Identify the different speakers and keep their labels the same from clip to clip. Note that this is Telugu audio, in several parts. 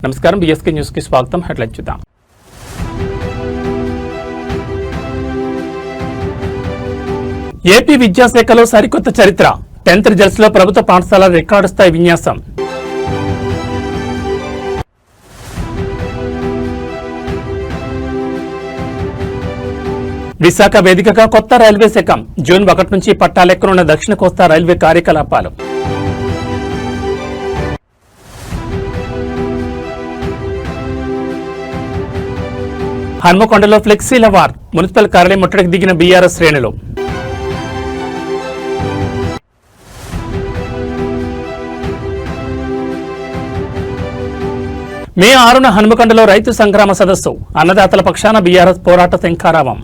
Speaker 1: నమస్కారం బిఎస్కే న్యూస్ కి స్వాగతం. హెడ్లైన్ చూద్దాం. ఏపీ విద్యాశాఖలో సరికొత్త చరిత్ర. 10th రిజల్ట్స్ లో ప్రభుత్వ పాఠశాల రికార్డు స్థాయి విన్యాసం. విశాఖ వేదికగా కొత్త రైల్వే శాఖ. జూన్ 1 నుంచి పట్టాలెక్కనున్న దక్షిణ కోస్తా రైల్వే కార్యకలాపాలు. హన్మకొండలో ఫ్లెక్సీల వార్. మున్సిపల్ కార్యాలయం ముట్టడికి దిగిన బీఆర్ఎస్ శ్రేణులు. మే 6న హన్మకొండలో రైతు సంగ్రామ సదస్సు. అన్నదాతల పక్షాన బీఆర్ఎస్ పోరాట శంఖారావం.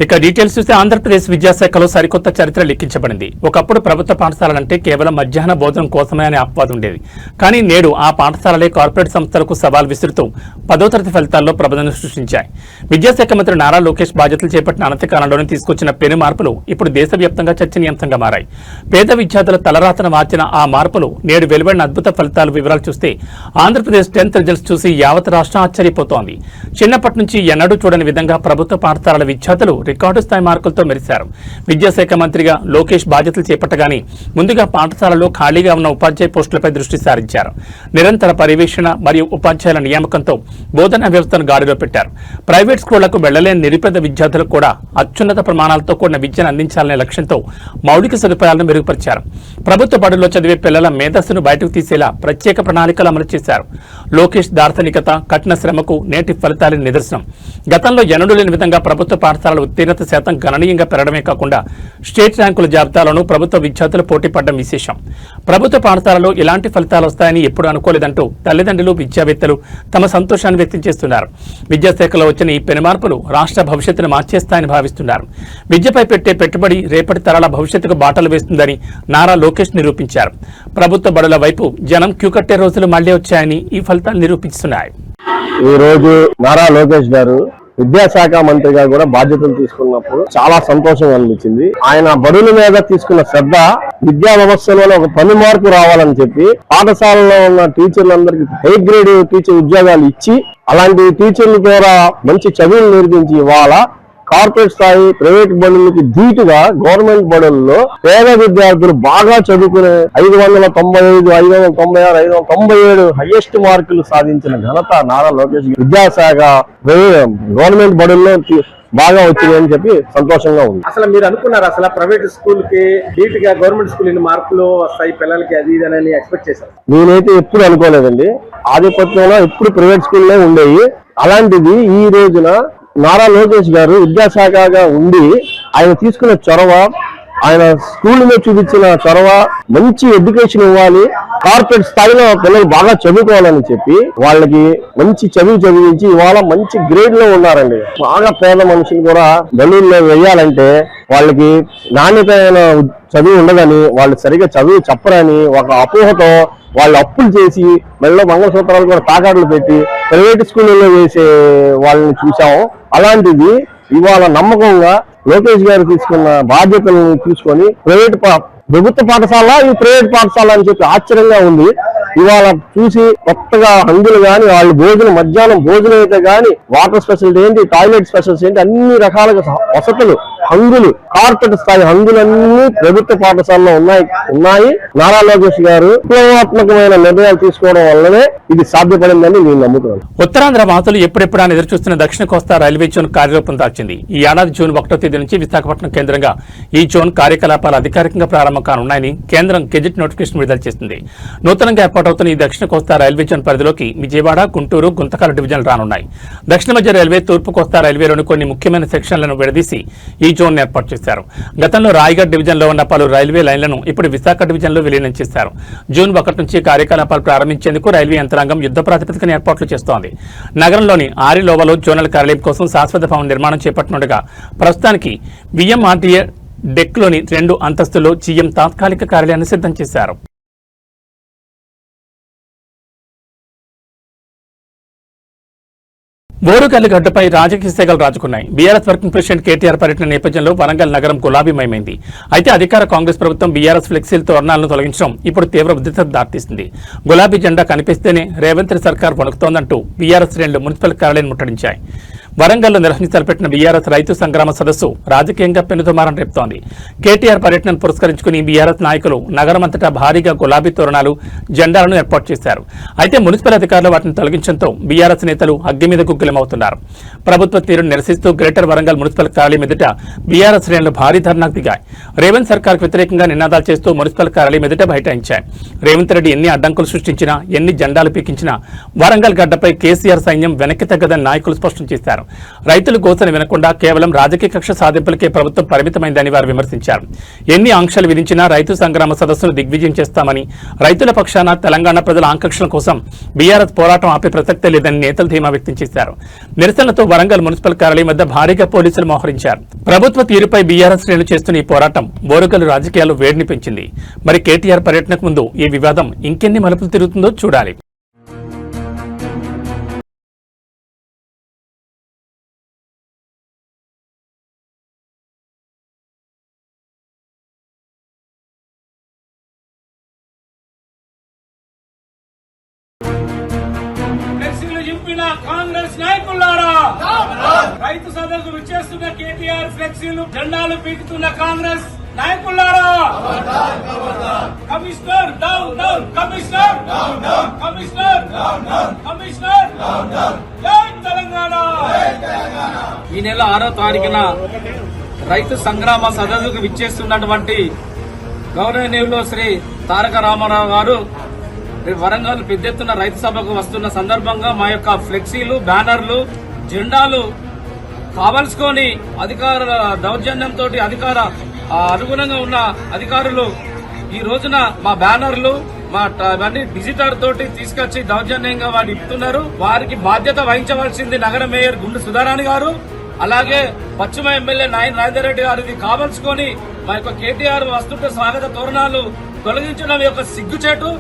Speaker 1: ఇక డీటెయిల్స్ చూస్తే ఆంధ్రప్రదేశ్ విద్యాశాఖలో సరికొత్త చరిత్ర లిఖించబడింది. ఒకప్పుడు ప్రభుత్వ పాఠశాలలంటే కేవలం మధ్యాహ్న భోజనం కోసమే అనే అపవాదం ఉండేది. కానీ నేడు ఆ పాఠశాలలే కార్పొరేట్ సంస్థలకు సవాల్ విసురుతూ 10వ తరగతి ఫలితాల్లో ప్రబోధన సృష్టించాయి. విద్యాశాఖ మంత్రి నారా లోకేష్ బాధ్యతలు చేపట్టిన అనతికాలంలోనే తీసుకొచ్చిన పెను మార్పులు ఇప్పుడు దేశవ్యాప్తంగా చర్చనీయాంశంగా మారాయి. పేద విద్యార్థుల తలరాతను మార్చిన ఆ మార్పులు నేడు వెలువడిన అద్భుత ఫలితాల వివరాలు చూస్తే ఆంధ్రప్రదేశ్ 10th రిజల్ట్స్ చూసి యావత్ రాష్ట్రం ఆశ్చర్యపోతోంది. చిన్నప్పటి నుంచి ఎన్నడూ చూడని విధంగా ప్రభుత్వ పాఠశాలల విద్యార్థులు రికార్డు స్థాయి మార్కులతో మెరిశారు. విద్యాశాఖ మంత్రిగా లోకేష్ బాధ్యతలు చేపట్టగానే ముందుగా పాఠశాలలో ఖాళీగా ఉన్న ఉపాధ్యాయ పోస్టులపై దృష్టి సారించారు. నిరంతర పర్యవేక్షణ మరియు ఉపాధ్యాయుల నియామకంతో బోధనా వ్యవస్థను గాడిలో పెట్టారు. ప్రైవేట్ స్కూళ్లకు వెళ్లలేని నిరుపేద విద్యార్థులకు కూడా అత్యున్నత ప్రమాణాలతో కూడిన విద్యను అందించాలనే లక్ష్యంతో మౌలిక సదుపాయాలను మెరుగుపరిచారు. ప్రభుత్వ బడుల్లో చదివే పిల్లల మేధస్సును బయటకు తీసేలా ప్రత్యేక ప్రణాళికలు అమలు చేశారు. లోకేష్ దార్శనికత, కఠిన శ్రమకు నేటి ఫలితాల నిదర్శనం. గతంలో ఎన్నడూ లేని విధంగా ప్రభుత్వ పాఠశాలల ఉత్తీర్ణత శాతం గణనీయంగా పెరగడమే కాకుండా స్టేట్ ర్యాంకుల జాబితాలోనూ ప్రభుత్వ విద్యార్థులు పోటీ పడడం విశేషం. ప్రభుత్వ పాఠశాలలో ఇలాంటి ఫలితాలు వస్తాయని ఎప్పుడు అనుకోలేదంటూ తల్లిదండ్రులు, విద్యావేత్తలు తమ సంతోషాన్ని వ్యక్తం చేస్తున్నారు. విద్యాశాఖలో వచ్చిన ఈ పెనుమార్పులు రాష్ట్ర భవిష్యత్తును మార్చేస్తాయని భావిస్తున్నారు. విద్యపై పెట్టే పెట్టుబడి రేపటి తరాల భవిష్యత్తుకు బాటలు వేస్తుందని నారా లోకేష్ నిరూపించారు. ప్రభుత్వ బడుల వైపు జనం క్యూ కట్టే రోజులు మళ్లీ వచ్చాయని ఈ ఫలితాలు నిరూపిస్తున్నాయి.
Speaker 2: ఈ రోజు నారా లోకేష్ గారు విద్యాశాఖ మంత్రిగా కూడా బాధ్యతలు తీసుకున్నప్పుడు చాలా సంతోషం అనిపించింది. ఆయన బడుల మీద తీసుకున్న శ్రద్ధ విద్యా వ్యవస్థలోనే ఒక పని మార్పు రావాలని చెప్పి పాఠశాలలో ఉన్న టీచర్లందరికీ హై గ్రేడ్ టీచర్ ఉద్యోగాలు ఇచ్చి అలాంటి టీచర్ల ద్వారా మంచి చదువులు నేర్పించి ఇవాళ కార్పొరేట్ స్థాయి ప్రైవేట్ బడులకి ధీటుగా గవర్నమెంట్ బడుల్లో పేద విద్యార్థులు బాగా చదువుకునే 595, 596, 597 హైయెస్ట్ మార్కులు సాధించిన ఘనత నారా లోకేష్. విద్యాశాఖ గవర్నమెంట్ బడుల్లో బాగా వచ్చిందని చెప్పి సంతోషంగా ఉంది.
Speaker 3: అసలు మీరు అనుకున్నారు అసలు ప్రైవేట్ స్కూల్ కి ధీటుగా గవర్నమెంట్ స్కూల్ ఇన్ని మార్కులు వస్తాయి పిల్లలకి అది ఇదని ఎక్స్పెక్ట్ చేశారు?
Speaker 2: నేనైతే ఎప్పుడు అనుకోలేదండి. ఆధిపత్యంలో ఎప్పుడు ప్రైవేట్ స్కూల్లో ఉండేవి. అలాంటిది ఈ రోజున నారా లోకేష్ గారు విద్యాశాఖగా ఉండి ఆయన తీసుకున్న చొరవ, ఆయన స్కూల్ మీద చూపించిన చొరవ, మంచి ఎడ్యుకేషన్ ఇవ్వాలి, కార్పొరేట్ స్థాయిలో పిల్లలు బాగా చదువుకోవాలని చెప్పి వాళ్ళకి మంచి చదివించి ఇవాళ మంచి గ్రేడ్ లో ఉన్నారండి. బాగా పేద మనుషులు కూడా బడుల్లో వేయాలంటే వాళ్ళకి నాణ్యతమైన చదువు ఉండదని, వాళ్ళు సరిగా చదువు చెప్పరని ఒక అపోహతో వాళ్ళు అప్పులు చేసి మెడలో మంగళసూత్రాలు కూడా తాకాట్లు పెట్టి ప్రైవేట్ స్కూళ్ళలో వేసే వాళ్ళని చూసాము. అలాంటిది ఇవాళ నమ్మకంగా లోకేష్ గారు తీసుకున్న బాధ్యతలను తీసుకొని ప్రభుత్వ పాఠశాల ఈ ప్రైవేట్ పాఠశాల అని చెప్పి ఆశ్చర్యంగా ఉంది. ఇవాళ చూసి కొత్తగా హంగులు గాని, వాళ్ళు భోజనం మధ్యాహ్నం భోజనం అయితే గాని, వాటర్ స్పెషాలిటీ ఏంటి, టాయిలెట్ స్పెషాలిటీ ఏంటి, అన్ని రకాలుగా వసతులు, హంగులు, కార్పొరేట్ స్థాయి హంగులన్నీ ప్రభుత్వ పాఠశాలలో ఉన్నాయి. నారా లోకేష్ గారు విప్లవాత్మకమైన నిర్ణయాలు తీసుకోవడం వల్లనే ఇది సాధ్యపడిందని నేను నమ్ముతున్నాను.
Speaker 1: ఉత్తరాంధ్ర వాసులు ఎప్పుడెప్పుడా ఎదురుచూస్తున్న దక్షిణ కోస్తా రైల్వే జోన్ కార్యరూపం దాల్చింది. ఈ ఏడాది జూన్ 1వ తేదీ నుంచి విశాఖపట్నం కేంద్రంగా ఈ జోన్ కార్యకలాపాలు అధికారికంగా ప్రారంభం కానున్నాయని కేంద్రం గెజిట్ నోటిఫికేషన్ విడుదల చేసింది. నూతనంగా ఏర్పాటవుతున్న ఈ దక్షిణ కోస్తా రైల్వే జోన్ పరిధిలోకి విజయవాడ, గుంటూరు, గుంతకల్ డివిజన్లు రానున్నాయి. దక్షిణ మధ్య రైల్వే, తూర్పు కోస్తా రైల్వేలోని కొన్ని ముఖ్యమైన సెక్షన్లను విడదీసి ఈ జోన్ ఏర్పాటు చేశారు. గతంలో రాయగఢ్ డివిజన్లో ఉన్న పలు రైల్వే లైన్లను ఇప్పుడు విశాఖ డివిజన్లో విలీనం చేశారు. జూన్ 1 నుంచి కార్యకలాపాలు ప్రారంభించేందుకు రైల్వే యంత్రాంగం యుద్ధ ప్రాతిపదికన ఏర్పాట్లు చేస్తోంది. నగరంలోని ఆరిలోవలో జోనల్ కార్యాలయం కోసం శాశ్వత భవన నిర్మాణం చేపట్టనుండగా ప్రస్తుతానికి విఎంఆర్టీఏ డెక్లోని 2 అంతస్తుల్లో జీఎం తాత్కాలిక కార్యాలయాన్ని సిద్ధం చేశారు. బోరుగల్లి గడ్డపై రాజకీయ సెగలు రాజుకున్నాయి. బీఆర్ఎస్ వర్కింగ్ ప్రెసిడెంట్ కేటీఆర్ పర్యటన నేపథ్యంలో వరంగల్ నగరం గులాబీమయమైంది. అయితే అధికార కాంగ్రెస్ ప్రభుత్వం బీఆర్ఎస్ ఫ్లెక్సీల తోరణాలను తొలగించడం ఇప్పుడు తీవ్ర ఉద్రిక్తతకు దారితీసింది. గులాబీ జెండా కనిపిస్తేనే రేవంత్ రెడ్డి సర్కార్ వణుకుతోందంటూ బీఆర్ఎస్ శ్రేణులు మున్సిపల్ కార్యాలయాన్ని ముట్టడించాయి. వరంగల్లో నిర్వహించి తలపెట్టిన బీఆర్ఎస్ రైతు సంగ్రామ సదస్సు రాజకీయంగా పెనుదుమారం రేపుతోంది. కేటీఆర్ పర్యటనను పురస్కరించుకుని బీఆర్ఎస్ నాయకులు నగరమంతటా భారీగా గులాబీ తోరణాలు, జెండాలను ఏర్పాటు చేశారు. అయితే మున్సిపల్ అధికారులు వాటిని తొలగించడంతో బీఆర్ఎస్ నేతలు అగ్గి మీద గుగ్గిలమవుతున్నారు. ప్రభుత్వ తీరును నిరసిస్తూ గ్రేటర్ వరంగల్ మున్సిపల్ కార్యాలయం ఎదుట బీఆర్ఎస్ శ్రేణులు భారీ ధర్నాకు దిగాయి. రేవంత్ సర్కార్కు వ్యతిరేకంగా నినాదాలు చేస్తూ మున్సిపల్ కార్యాలయం ఎదుట బైఠాయించాయి. రేవంత్ రెడ్డి ఎన్ని అడ్డంకులు సృష్టించినా, ఎన్ని జెండాలు పీకించినా వరంగల్ గడ్డపై కేసీఆర్ సైన్యం వెనక్కి తగ్గదని నాయకులు స్పష్టం చేశారు. రైతులు గోసను వినకుండా కేవలం రాజకీయ కక్ష సాధింపులకే ప్రభుత్వం పరిమితమైందని వారు విమర్శించారు. ఎన్ని ఆంక్షలు విధించినా రైతు సంగ్రామ సదస్సును దిగ్విజయం చేస్తామని, రైతుల పక్షాన తెలంగాణ ప్రజల ఆకాంక్షల కోసం బీఆర్ఎస్ పోరాటం ఆపే ప్రసక్తే లేదని నేతలు ధీమా వ్యక్తం చేశారు. నిరసనలతో వరంగల్ మున్సిపల్ కార్యాలయం వద్ద భారీగా పోలీసులు మోహరించారు. ప్రభుత్వ తీరుపై బీఆర్ఎస్ శ్రేణులు చేస్తున్న ఈ పోరాటం బోరుగల్లు రాజకీయాల్లో వేడిని పెంచింది. మరి కేటీఆర్ పర్యటనకు ముందు ఈ వివాదం ఇంకెన్ని మలుపులు తిరుగుతుందో చూడాలి.
Speaker 4: కాంగ్రెస్ నాయకులారా, రైతు సదస్సుకు విచ్చేస్తున్న కేటీఆర్ ఫ్లెక్సీలు, జెండాలు పీకుతున్న కాంగ్రెస్ నాయకులారా, commissioner down down, commissioner commissioner commissioner జై తెలంగాణ. ఈ నెల 6వ తారీఖున రైతు సంగ్రామ సదస్సుకు విచ్చేస్తున్నటువంటి గౌరవనీయులు శ్రీ తారక రామారావు గారు వరంగల్ పెద్ద ఎత్తున రైతు సభకు వస్తున్న సందర్భంగా మా యొక్క ఫ్లెక్సీలు, బ్యానర్లు, జెండాలు కావలసుకొని అధికార దౌర్జన్యంతో అనుగుణంగా ఉన్న అధికారులు ఈ రోజున మా బ్యానర్లు, మా ఇవన్నీ డిజిటల్ తోటి తీసుకొచ్చి దౌర్జన్యంగా వారు ఇస్తున్నారు. వారికి బాధ్యత వహించవలసింది నగర మేయర్ గుండు సుధారాణి గారు, అలాగే పశ్చిమ ఎమ్మెల్యే రాజేందర్ రెడ్డి గారు. ఇది కావలసుకొని మా యొక్క కేటీఆర్ వస్తుంటే స్వాగత తోరణాలు తొలగించడం యొక్క సిగ్గుచేటు.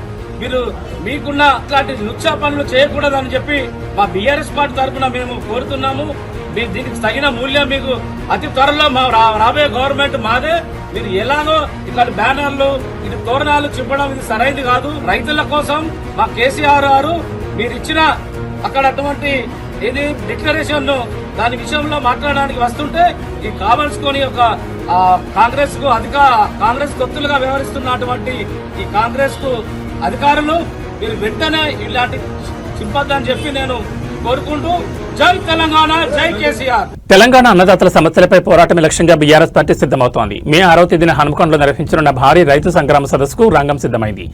Speaker 4: మీరు మీకున్న ఇట్లాంటి లుచ్చా పనులు చేయకూడదని చెప్పి మా బీఆర్ఎస్ పార్టీ తరఫున మేము కోరుతున్నాము. దీనికి తగిన మూల్యం మీకు అతి త్వరలో మా రాబోయే గవర్నమెంట్ మాదే. మీరు ఎలాగో ఇట్లాంటి బ్యానర్లు, ఇది తోరణాలు చింపడం ఇది సరైనది కాదు. రైతుల కోసం మా కేసీఆర్ గారు మీరు ఇచ్చిన అక్కడ అటువంటి ఇది డిక్లరేషన్ దాని విషయంలో మాట్లాడడానికి వస్తుంటే ఇది కావలసుకొని ఒక కాంగ్రెస్ కు కాంగ్రెస్ తొత్తులుగా వ్యవహరిస్తున్నటువంటి ఈ కాంగ్రెస్ కు అధికారులు మీరు వెంటనే ఇలాంటి చింపొద్దని చెప్పి నేను కోరుకుంటూ జై తెలంగాణ, జై కేసీఆర్.
Speaker 1: తెలంగాణ అన్నదాతల సమస్యలపై పోరాటమే లక్ష్యంగా బీఆర్ఎస్ పార్టీ సిద్దమవుతోంది. మే 6వ తేదీన హనుమకొండలో నిర్వహించనున్న భారీ రైతు సంగ్రామ సదస్సుకు రంగం సిద్దమైంది.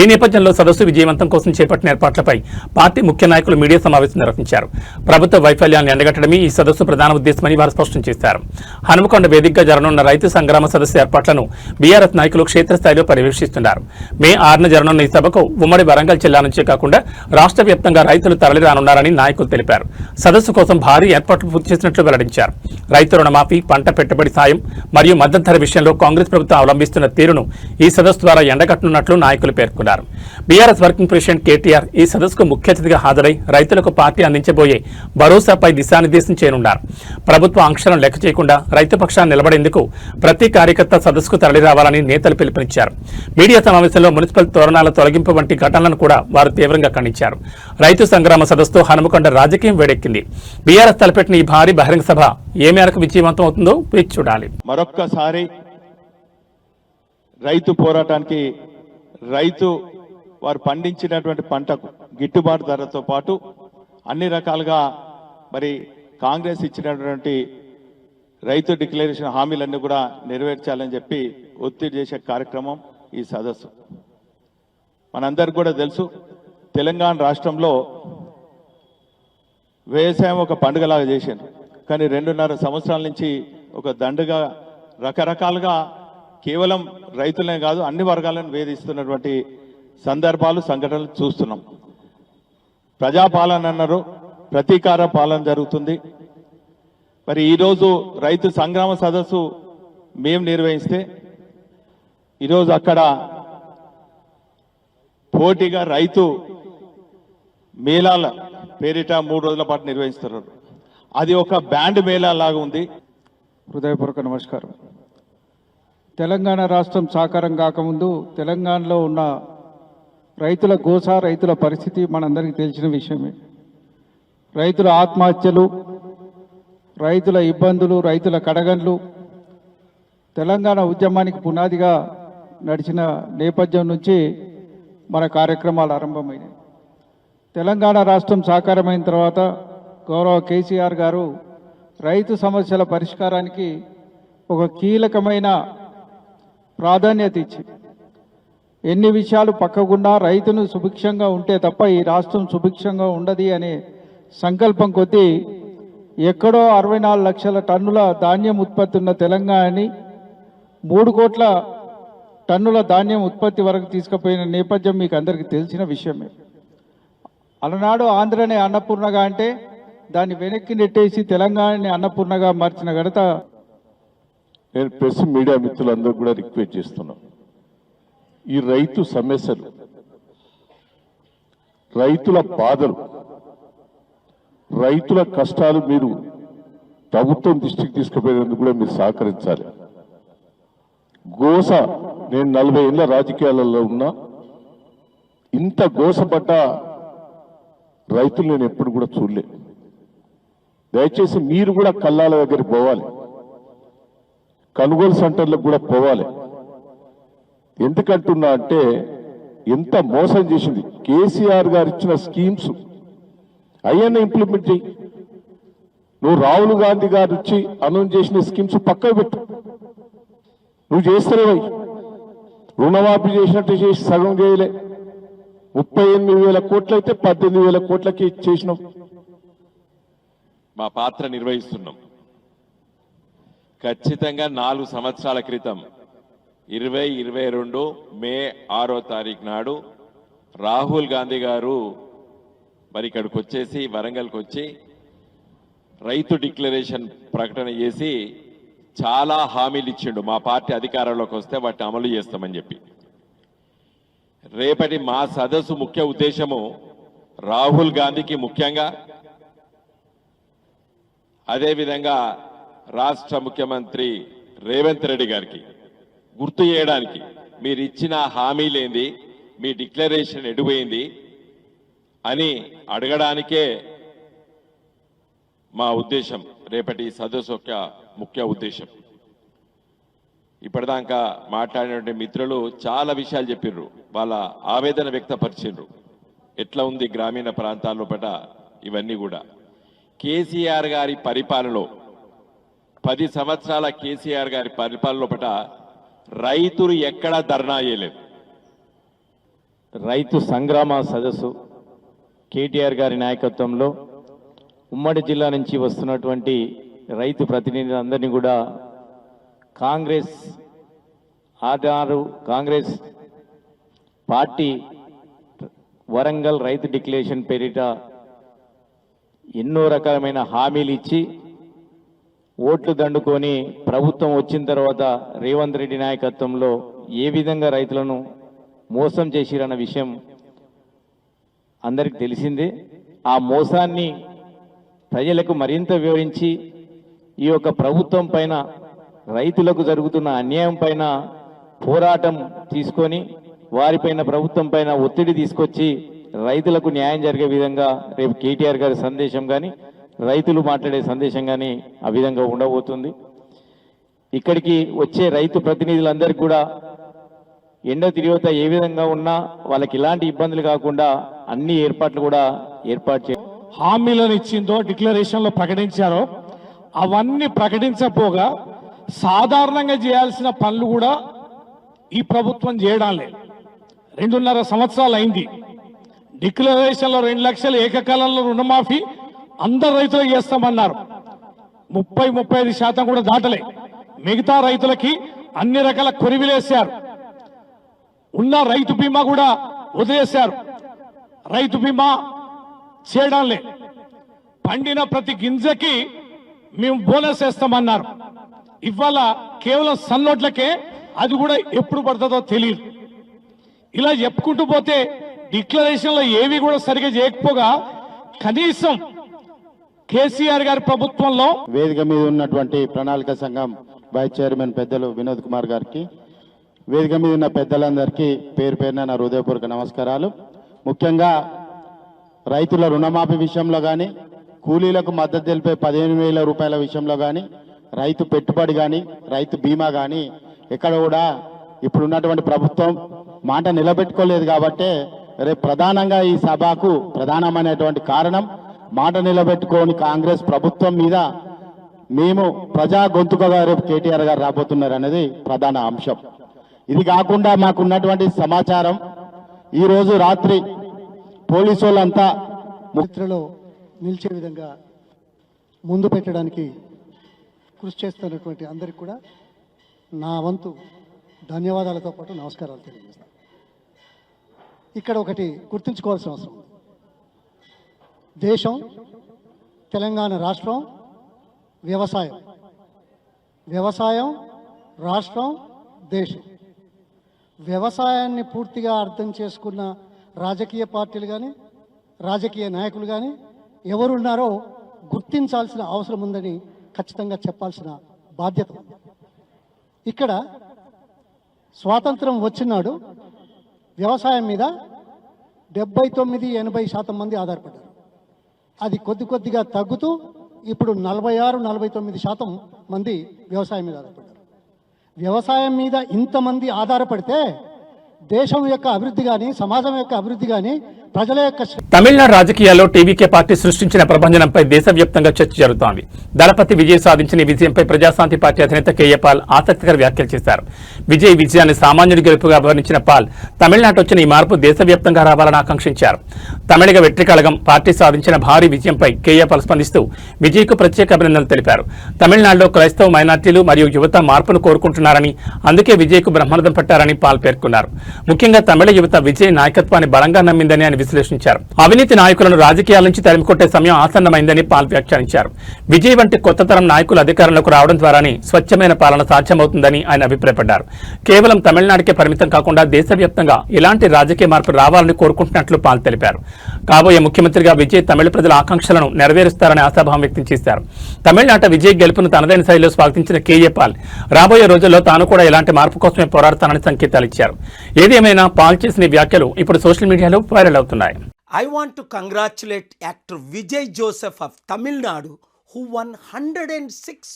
Speaker 1: ఈ నేపథ్యంలో సదస్సు విజయవంతం కోసం చేపట్టిన ఏర్పాట్లపై పార్టీ ముఖ్య నాయకులు మీడియా సమావేశం నిర్వహించారు. ప్రభుత్వ వైఫల్యాన్ని ఎండగట్టడమే ఈ సదస్సు ప్రధాన ఉద్దేశమని వారు స్పష్టం చేశారు. హనుమకొండ వేదికగా జరగనున్న రైతు సంగ్రామ సదస్సు ఏర్పాట్లను బీఆర్ఎస్ నాయకులు క్షేత్రస్థాయిలో పర్యవేక్షిస్తున్నారు. మే 6న జరగనున్న ఈ సభకు ఉమ్మడి వరంగల్ జిల్లా నుంచే కాకుండా రాష్ట్ర వ్యాప్తంగా రైతులు తరలిరానున్నారని నాయకులు తెలిపారు. సదస్సు కోసం భారీ ఏర్పాట్లు పూర్తి చేసినట్లు వెల్లడించారు. రైతు రుణమాఫీ, పంట పెట్టుబడి సాయం మరియు మద్దతు ధర విషయంలో కాంగ్రెస్ ప్రభుత్వం అవలంబిస్తున్న తీరును ఈ సదస్సు ద్వారా ఎండగట్టనున్నట్లు నాయకులు పేర్కొన్నారు. బీఆర్ఎస్ వర్కింగ్ ప్రెసిడెంట్ కేటీఆర్ ఈ సదస్సుకు ముఖ్య అతిథిగా హాజరై రైతులకు పార్టీ అందించబోయే భరోసాపై దిశానిర్దేశం చేయనున్నారు. ప్రభుత్వ ఆంక్షలను లెక్క చేయకుండా రైతు పక్షాన్ని నిలబడేందుకు ప్రతి కార్యకర్త సదస్సుకు తరలిరావాలని నేతలు పిలుపునిచ్చారు. మీడియా సమావేశంలో మున్సిపల్ తోరణాల తొలగింపు వంటి ఘటనలను కూడా వారు తీవ్రంగా ఖండించారు. రైతు సంగ్రామ సదస్సుతో హనుమకొండ రాజకీయం వేడెక్కింది. బీఆర్ఎస్ తలపెట్టిన ఈ భారీ బహిరంగ సభ ఏ మేరకు విజయవంతం అవుతుందో వేచి చూడాలి.
Speaker 5: మరొక్కసారి రైతు పోరాటానికి, రైతు వారు పండించినటువంటి పంటకు గిట్టుబాటు ధరతో పాటు అన్ని రకాలుగా మరి కాంగ్రెస్ ఇచ్చినటువంటి రైతు డిక్లరేషన్ హామీలన్నీ కూడా నెరవేర్చాలని చెప్పి ఒత్తిడి చేసే కార్యక్రమం ఈ సదస్సు. మనందరికి కూడా తెలుసు, తెలంగాణ రాష్ట్రంలో వ్యవసాయం ఒక పండుగలాగా చేశారు. కానీ 2.5 సంవత్సరాల నుంచి ఒక దండుగా రకరకాలుగా కేవలం రైతులనే కాదు అన్ని వర్గాలను వేధిస్తున్నటువంటి సందర్భాలు, సంఘటనలు చూస్తున్నాం. ప్రజాపాలన అన్నారు, ప్రతీకార పాలన జరుగుతుంది. మరి ఈరోజు రైతు సంగ్రామ సదస్సు మేము నిర్వహిస్తే ఈరోజు అక్కడ పోటీగా రైతు మేళాల పేరిట 3 రోజుల పాటు నిర్వహిస్తున్నారు. అది ఒక బ్యాండ్ మేళా లాగా ఉంది.
Speaker 6: హృదయపూర్వక నమస్కారం. తెలంగాణ రాష్ట్రం సాకారం కాకముందు తెలంగాణలో ఉన్న రైతుల గోస, రైతుల పరిస్థితి మనందరికీ తెలిసిన విషయమే. రైతుల ఆత్మహత్యలు, రైతుల ఇబ్బందులు, రైతుల కడగండ్లు తెలంగాణ ఉద్యమానికి పునాదిగా నడిచిన నేపథ్యం నుంచి మన కార్యక్రమాలు ఆరంభమైనాయి. తెలంగాణ రాష్ట్రం సాకారమైన తర్వాత గౌరవ కేసీఆర్ గారు రైతు సమస్యల పరిష్కారానికి ఒక కీలకమైన ప్రాధాన్యత ఇచ్చి ఎన్ని విషయాలు పక్కకున్నా రైతును సుభిక్షంగా ఉంటే తప్ప ఈ రాష్ట్రం సుభిక్షంగా ఉండదు అనే సంకల్పం కొద్దీ ఎక్కడో 64 లక్షల టన్నుల ధాన్యం ఉత్పత్తి ఉన్న తెలంగాణని 3 కోట్ల టన్నుల ధాన్యం ఉత్పత్తి వరకు తీసుకుపోయిన నేపథ్యం మీకు అందరికీ తెలిసిన విషయమే. అలనాడు ఆంధ్రనే అన్నపూర్ణగా అంటే దాన్ని వెనక్కి నెట్టేసి తెలంగాణని అన్నపూర్ణగా మార్చిన ఘనత.
Speaker 7: నేను ప్రెస్ మీడియా మిత్రులందరూ కూడా రిక్వెస్ట్ చేస్తున్నాం, ఈ రైతు సమస్యలు, రైతుల బాధలు, రైతుల కష్టాలు మీరు ప్రభుత్వం దృష్టికి తీసుకుపోయేందుకు కూడా మీరు సహకరించాలి. గోస, నేను 40 ఏళ్ళ రాజకీయాలలో ఉన్నా, ఇంత గోసపడ్డ రైతులు నేను ఎప్పుడు కూడా చూడలే. దయచేసి మీరు కూడా కల్లాల దగ్గరికి పోవాలి, కొనుగోలు సెంటర్లకు కూడా పోవాలి. ఎందుకంటున్నా అంటే ఎంత మోసం చేసింది. కేసీఆర్ గారు ఇచ్చిన స్కీమ్స్ అయ్యన్న ఇంప్లిమెంట్ చేయి. నువ్వు రాహుల్ గాంధీ గారు వచ్చి అనౌన్స్ చేసిన స్కీమ్స్ పక్కకు పెట్టు, నువ్వు చేస్తలేవై. రుణమాఫీ చేసినట్టు చేసి సగం చేయలే. 38,000 కోట్లు అయితే 18,000 కోట్లకి చేసినాం.
Speaker 8: మా పాత్ర నిర్వహిస్తున్నాం. ఖచ్చితంగా 4 సంవత్సరాల క్రితం 2022 మే 6వ తారీఖు నాడు రాహుల్ గాంధీ గారు మరి ఇక్కడికి వచ్చేసి వరంగల్కి వచ్చి రైతు డిక్లరేషన్ ప్రకటన చేసి చాలా హామీలు ఇచ్చిండు. మా పార్టీ అధికారంలోకి వస్తే వాటిని అమలు చేస్తామని చెప్పి. రేపటి మా సదస్సు ముఖ్య ఉద్దేశము రాహుల్ గాంధీకి ముఖ్యంగా, అదేవిధంగా రాష్ట్ర ముఖ్యమంత్రి రేవంత్ రెడ్డి గారికి గుర్తు చేయడానికి, మీరు ఇచ్చిన హామీలేంది, మీ డిక్లరేషన్ ఎడిపోయింది అని అడగడానికే మా ఉద్దేశం. రేపటి సదస్సు యొక్క ముఖ్య ఉద్దేశం. ఇప్పటిదాకా మాట్లాడినటువంటి మిత్రులు చాలా విషయాలు చెప్పిర్రు, వాళ్ళ ఆవేదన వ్యక్తపరిచిండ్రు. ఎట్లా ఉంది గ్రామీణ ప్రాంతాల్లో పట ఇవన్నీ కూడా. కేసీఆర్ గారి పరిపాలనలో 10 సంవత్సరాల కేసీఆర్ గారి పరిపాలనలో పట రైతులు ఎక్కడా ధర్నా చేయలేదు.
Speaker 9: రైతు సంగ్రామ సదస్సు కేటీఆర్ గారి నాయకత్వంలో ఉమ్మడి జిల్లా నుంచి వస్తున్నటువంటి రైతు ప్రతినిధులందరినీ కూడా కాంగ్రెస్ పార్టీ వరంగల్ రైతు డిక్లరేషన్ పేరిట ఎన్నో రకాలమైన హామీలు ఇచ్చి ఓట్లు దండుకొని ప్రభుత్వం వచ్చిన తర్వాత రేవంత్ రెడ్డి నాయకత్వంలో ఏ విధంగా రైతులను మోసం చేసిరన్న విషయం అందరికి తెలిసిందే. ఆ మోసాన్ని ప్రజలకు మరింత వివరించి ఈ యొక్క ప్రభుత్వం పైన, రైతులకు జరుగుతున్న అన్యాయం పైన పోరాటం తీసుకొని వారిపైన, ప్రభుత్వం పైన ఒత్తిడి తీసుకొచ్చి రైతులకు న్యాయం జరిగే విధంగా రేపు కేటీఆర్ గారి సందేశం కానీ, రైతులు మాట్లాడే సందేశం కానీ ఆ విధంగా ఉండబోతుంది. ఇక్కడికి వచ్చే రైతు ప్రతినిధులందరికీ కూడా ఎండ తీవ్రత ఏ విధంగా ఉన్నా వాళ్ళకి ఇలాంటి ఇబ్బందులు కాకుండా అన్ని ఏర్పాట్లు కూడా ఏర్పాటు చేయాలి.
Speaker 10: హామీలను ఇచ్చిందో డిక్లరేషన్లో ప్రకటించారో అవన్నీ ప్రకటించపోగా సాధారణంగా చేయాల్సిన పనులు కూడా ఈ ప్రభుత్వం చేయడం లేదు. 2.5 సంవత్సరాలు అయింది. డిక్లరేషన్లో 2 లక్షలు ఏకకాలంలో రుణమాఫీ అందరు రైతులకు చేస్తామన్నారు. 30-35% కూడా దాటలే. మిగతా రైతులకి అన్ని రకాల కొరివిలేశారు. ఉన్న రైతు బీమా కూడా వదిలేశారు. రైతు బీమా చేయడం లేదు. పండిన ప్రతి గింజకి మేము బోనస్ వేస్తామన్నారు. ఇవాళ కేవలం సన్నోట్లకే, అది కూడా ఎప్పుడు పడుతుందో తెలియదు. ఇలా చెప్పుకుంటూ పోతే డిక్లరేషన్లో ఏవి కూడా సరిగా చేయకపోగా కనీసం కేసీఆర్ గారి ప్రభుత్వంలో
Speaker 7: వేదిక మీద ఉన్నటువంటి ప్రణాళిక సంఘం వైస్ చైర్మన్ పెద్దలు వినోద్ కుమార్ గారికి, వేదిక మీద ఉన్న పెద్దలందరికీ పేరు పేరున నా హృదయపూర్వక నమస్కారాలు. ముఖ్యంగా రైతుల రుణమాఫీ విషయంలో కానీ, కూలీలకు మద్దతు తెలిపే 15,000 రూపాయల విషయంలో కానీ, రైతు పెట్టుబడి కానీ, రైతు బీమా కానీ ఎక్కడ కూడా ఇప్పుడున్నటువంటి ప్రభుత్వం మాట నిలబెట్టుకోలేదు. కాబట్టి రేపు ప్రధానంగా ఈ సభకు ప్రధానమైనటువంటి కారణం మాట నిలబెట్టుకోని కాంగ్రెస్ ప్రభుత్వం మీద మేము ప్రజా గొంతుకగా రేపు కేటీఆర్ గారు రాబోతున్నారు అనేది ప్రధాన అంశం. ఇది కాకుండా మాకున్నటువంటి సమాచారం, ఈరోజు రాత్రి పోలీసు వాళ్ళంతా
Speaker 11: చరిత్రలో నిలిచే విధంగా ముందు పెట్టడానికి కృషి చేస్తున్నటువంటి అందరికీ కూడా నా వంతు ధన్యవాదాలతో పాటు నమస్కారాలు తెలియజేస్తాను. ఇక్కడ ఒకటి గుర్తుంచుకోవాల్సిన అవసరం ఉంది. దేశం, తెలంగాణ రాష్ట్రం, వ్యవసాయం, రాష్ట్రం, దేశం. వ్యవసాయాన్ని పూర్తిగా అర్థం చేసుకున్న రాజకీయ పార్టీలు కానీ, రాజకీయ నాయకులు కానీ ఎవరున్నారో గుర్తించాల్సిన అవసరం ఉందని ఖచ్చితంగా చెప్పాల్సిన బాధ్యత ఉంది. ఇక్కడ స్వాతంత్రం వచ్చినాడు వ్యవసాయం మీద 79-80% మంది ఆధారపడ్డారు. అది కొద్దిగా తగ్గుతూ ఇప్పుడు 46-49% మంది వ్యవసాయం మీద ఆధారపడ్డారు. వ్యవసాయం మీద ఇంతమంది ఆధారపడితే దేశం యొక్క అభివృద్ధి కానీ, సమాజం యొక్క అభివృద్ధి కానీ, ప్రజల యొక్క
Speaker 1: తమిళనాడు రాజకీయాల్లో టీవీకే పార్టీ సృష్టించిన ప్రభంజనంపై దేశవ్యాప్తంగా చర్చ జరుగుతోంది. దళపతి విజయ్ సాధించిన ఈ విజయంపై ప్రజాశాంతి పార్టీ అధినేత కేఏ పాల్ ఆసక్తికర వ్యాఖ్యలు చేశారు. విజయ్ విజయాన్ని సామాన్యుడి గెలుపుగా వర్ణించిన పాల్ తమిళనాడు వచ్చిన ఈ మార్పు దేశవ్యాప్తంగా రావాలని ఆకాంక్షించారు. తమిళగ వెట్రి కళగం పార్టీ సాధించిన భారీ విజయంపై కేఏ పాల్ స్పందిస్తూ విజయ్కు ప్రత్యేక అభినందనలు తెలిపారు. తమిళనాడులో క్రైస్తవ మైనార్టీలు మరియు యువత మార్పును కోరుకుంటున్నారని, అందుకే విజయ్కు బ్రహ్మరథం పట్టారని పాల్ పేర్కొన్నారు. ముఖ్యంగా తమిళ యువత విజయ్ నాయకత్వాన్ని బలంగా నమ్మిందని ఆయన విశ్లేషించారు. అవినీతి నాయకులను రాజకీయాల నుంచి తరిమికొట్టే సమయం ఆసన్నమైందని పాల్ వ్యాఖ్యానించారు. విజయ్ వంటి కొత్త తరం నాయకులు అధికారంలోకి రావడం ద్వారానే స్వచ్ఛమైన పాలన సాధ్యమవుతుందని ఆయన అభిప్రాయపడ్డారు. కేవలం తమిళనాడుకే పరిమితం కాకుండా దేశవ్యాప్తంగా ఇలాంటి రాజకీయ మార్పు రావాలని కోరుకుంటున్నట్లు పాల్ తెలిపారు. కాబోయే ముఖ్యమంత్రిగా విజయ్ తమిళ ప్రజల ఆకాంక్షలను నెరవేరుస్తారని ఆశాభావం వ్యక్తం చేశారు. తమిళనాట విజయ్ గెలుపును తనదైన శైలిలో స్వాగతించిన కేఏ పాల్ రాబోయే రోజుల్లో తాను కూడా ఇలాంటి మార్పు కోసమే పోరాడతానని సంకేతాలు ఇచ్చారు. ఏదేమైనా పాల్ చేసిన వ్యాఖ్యలు ఇప్పుడు సోషల్ మీడియాలో వైరల్ అవుతున్నాయి.
Speaker 12: I want to congratulate actor Vijay Joseph of Tamil Nadu, who won 106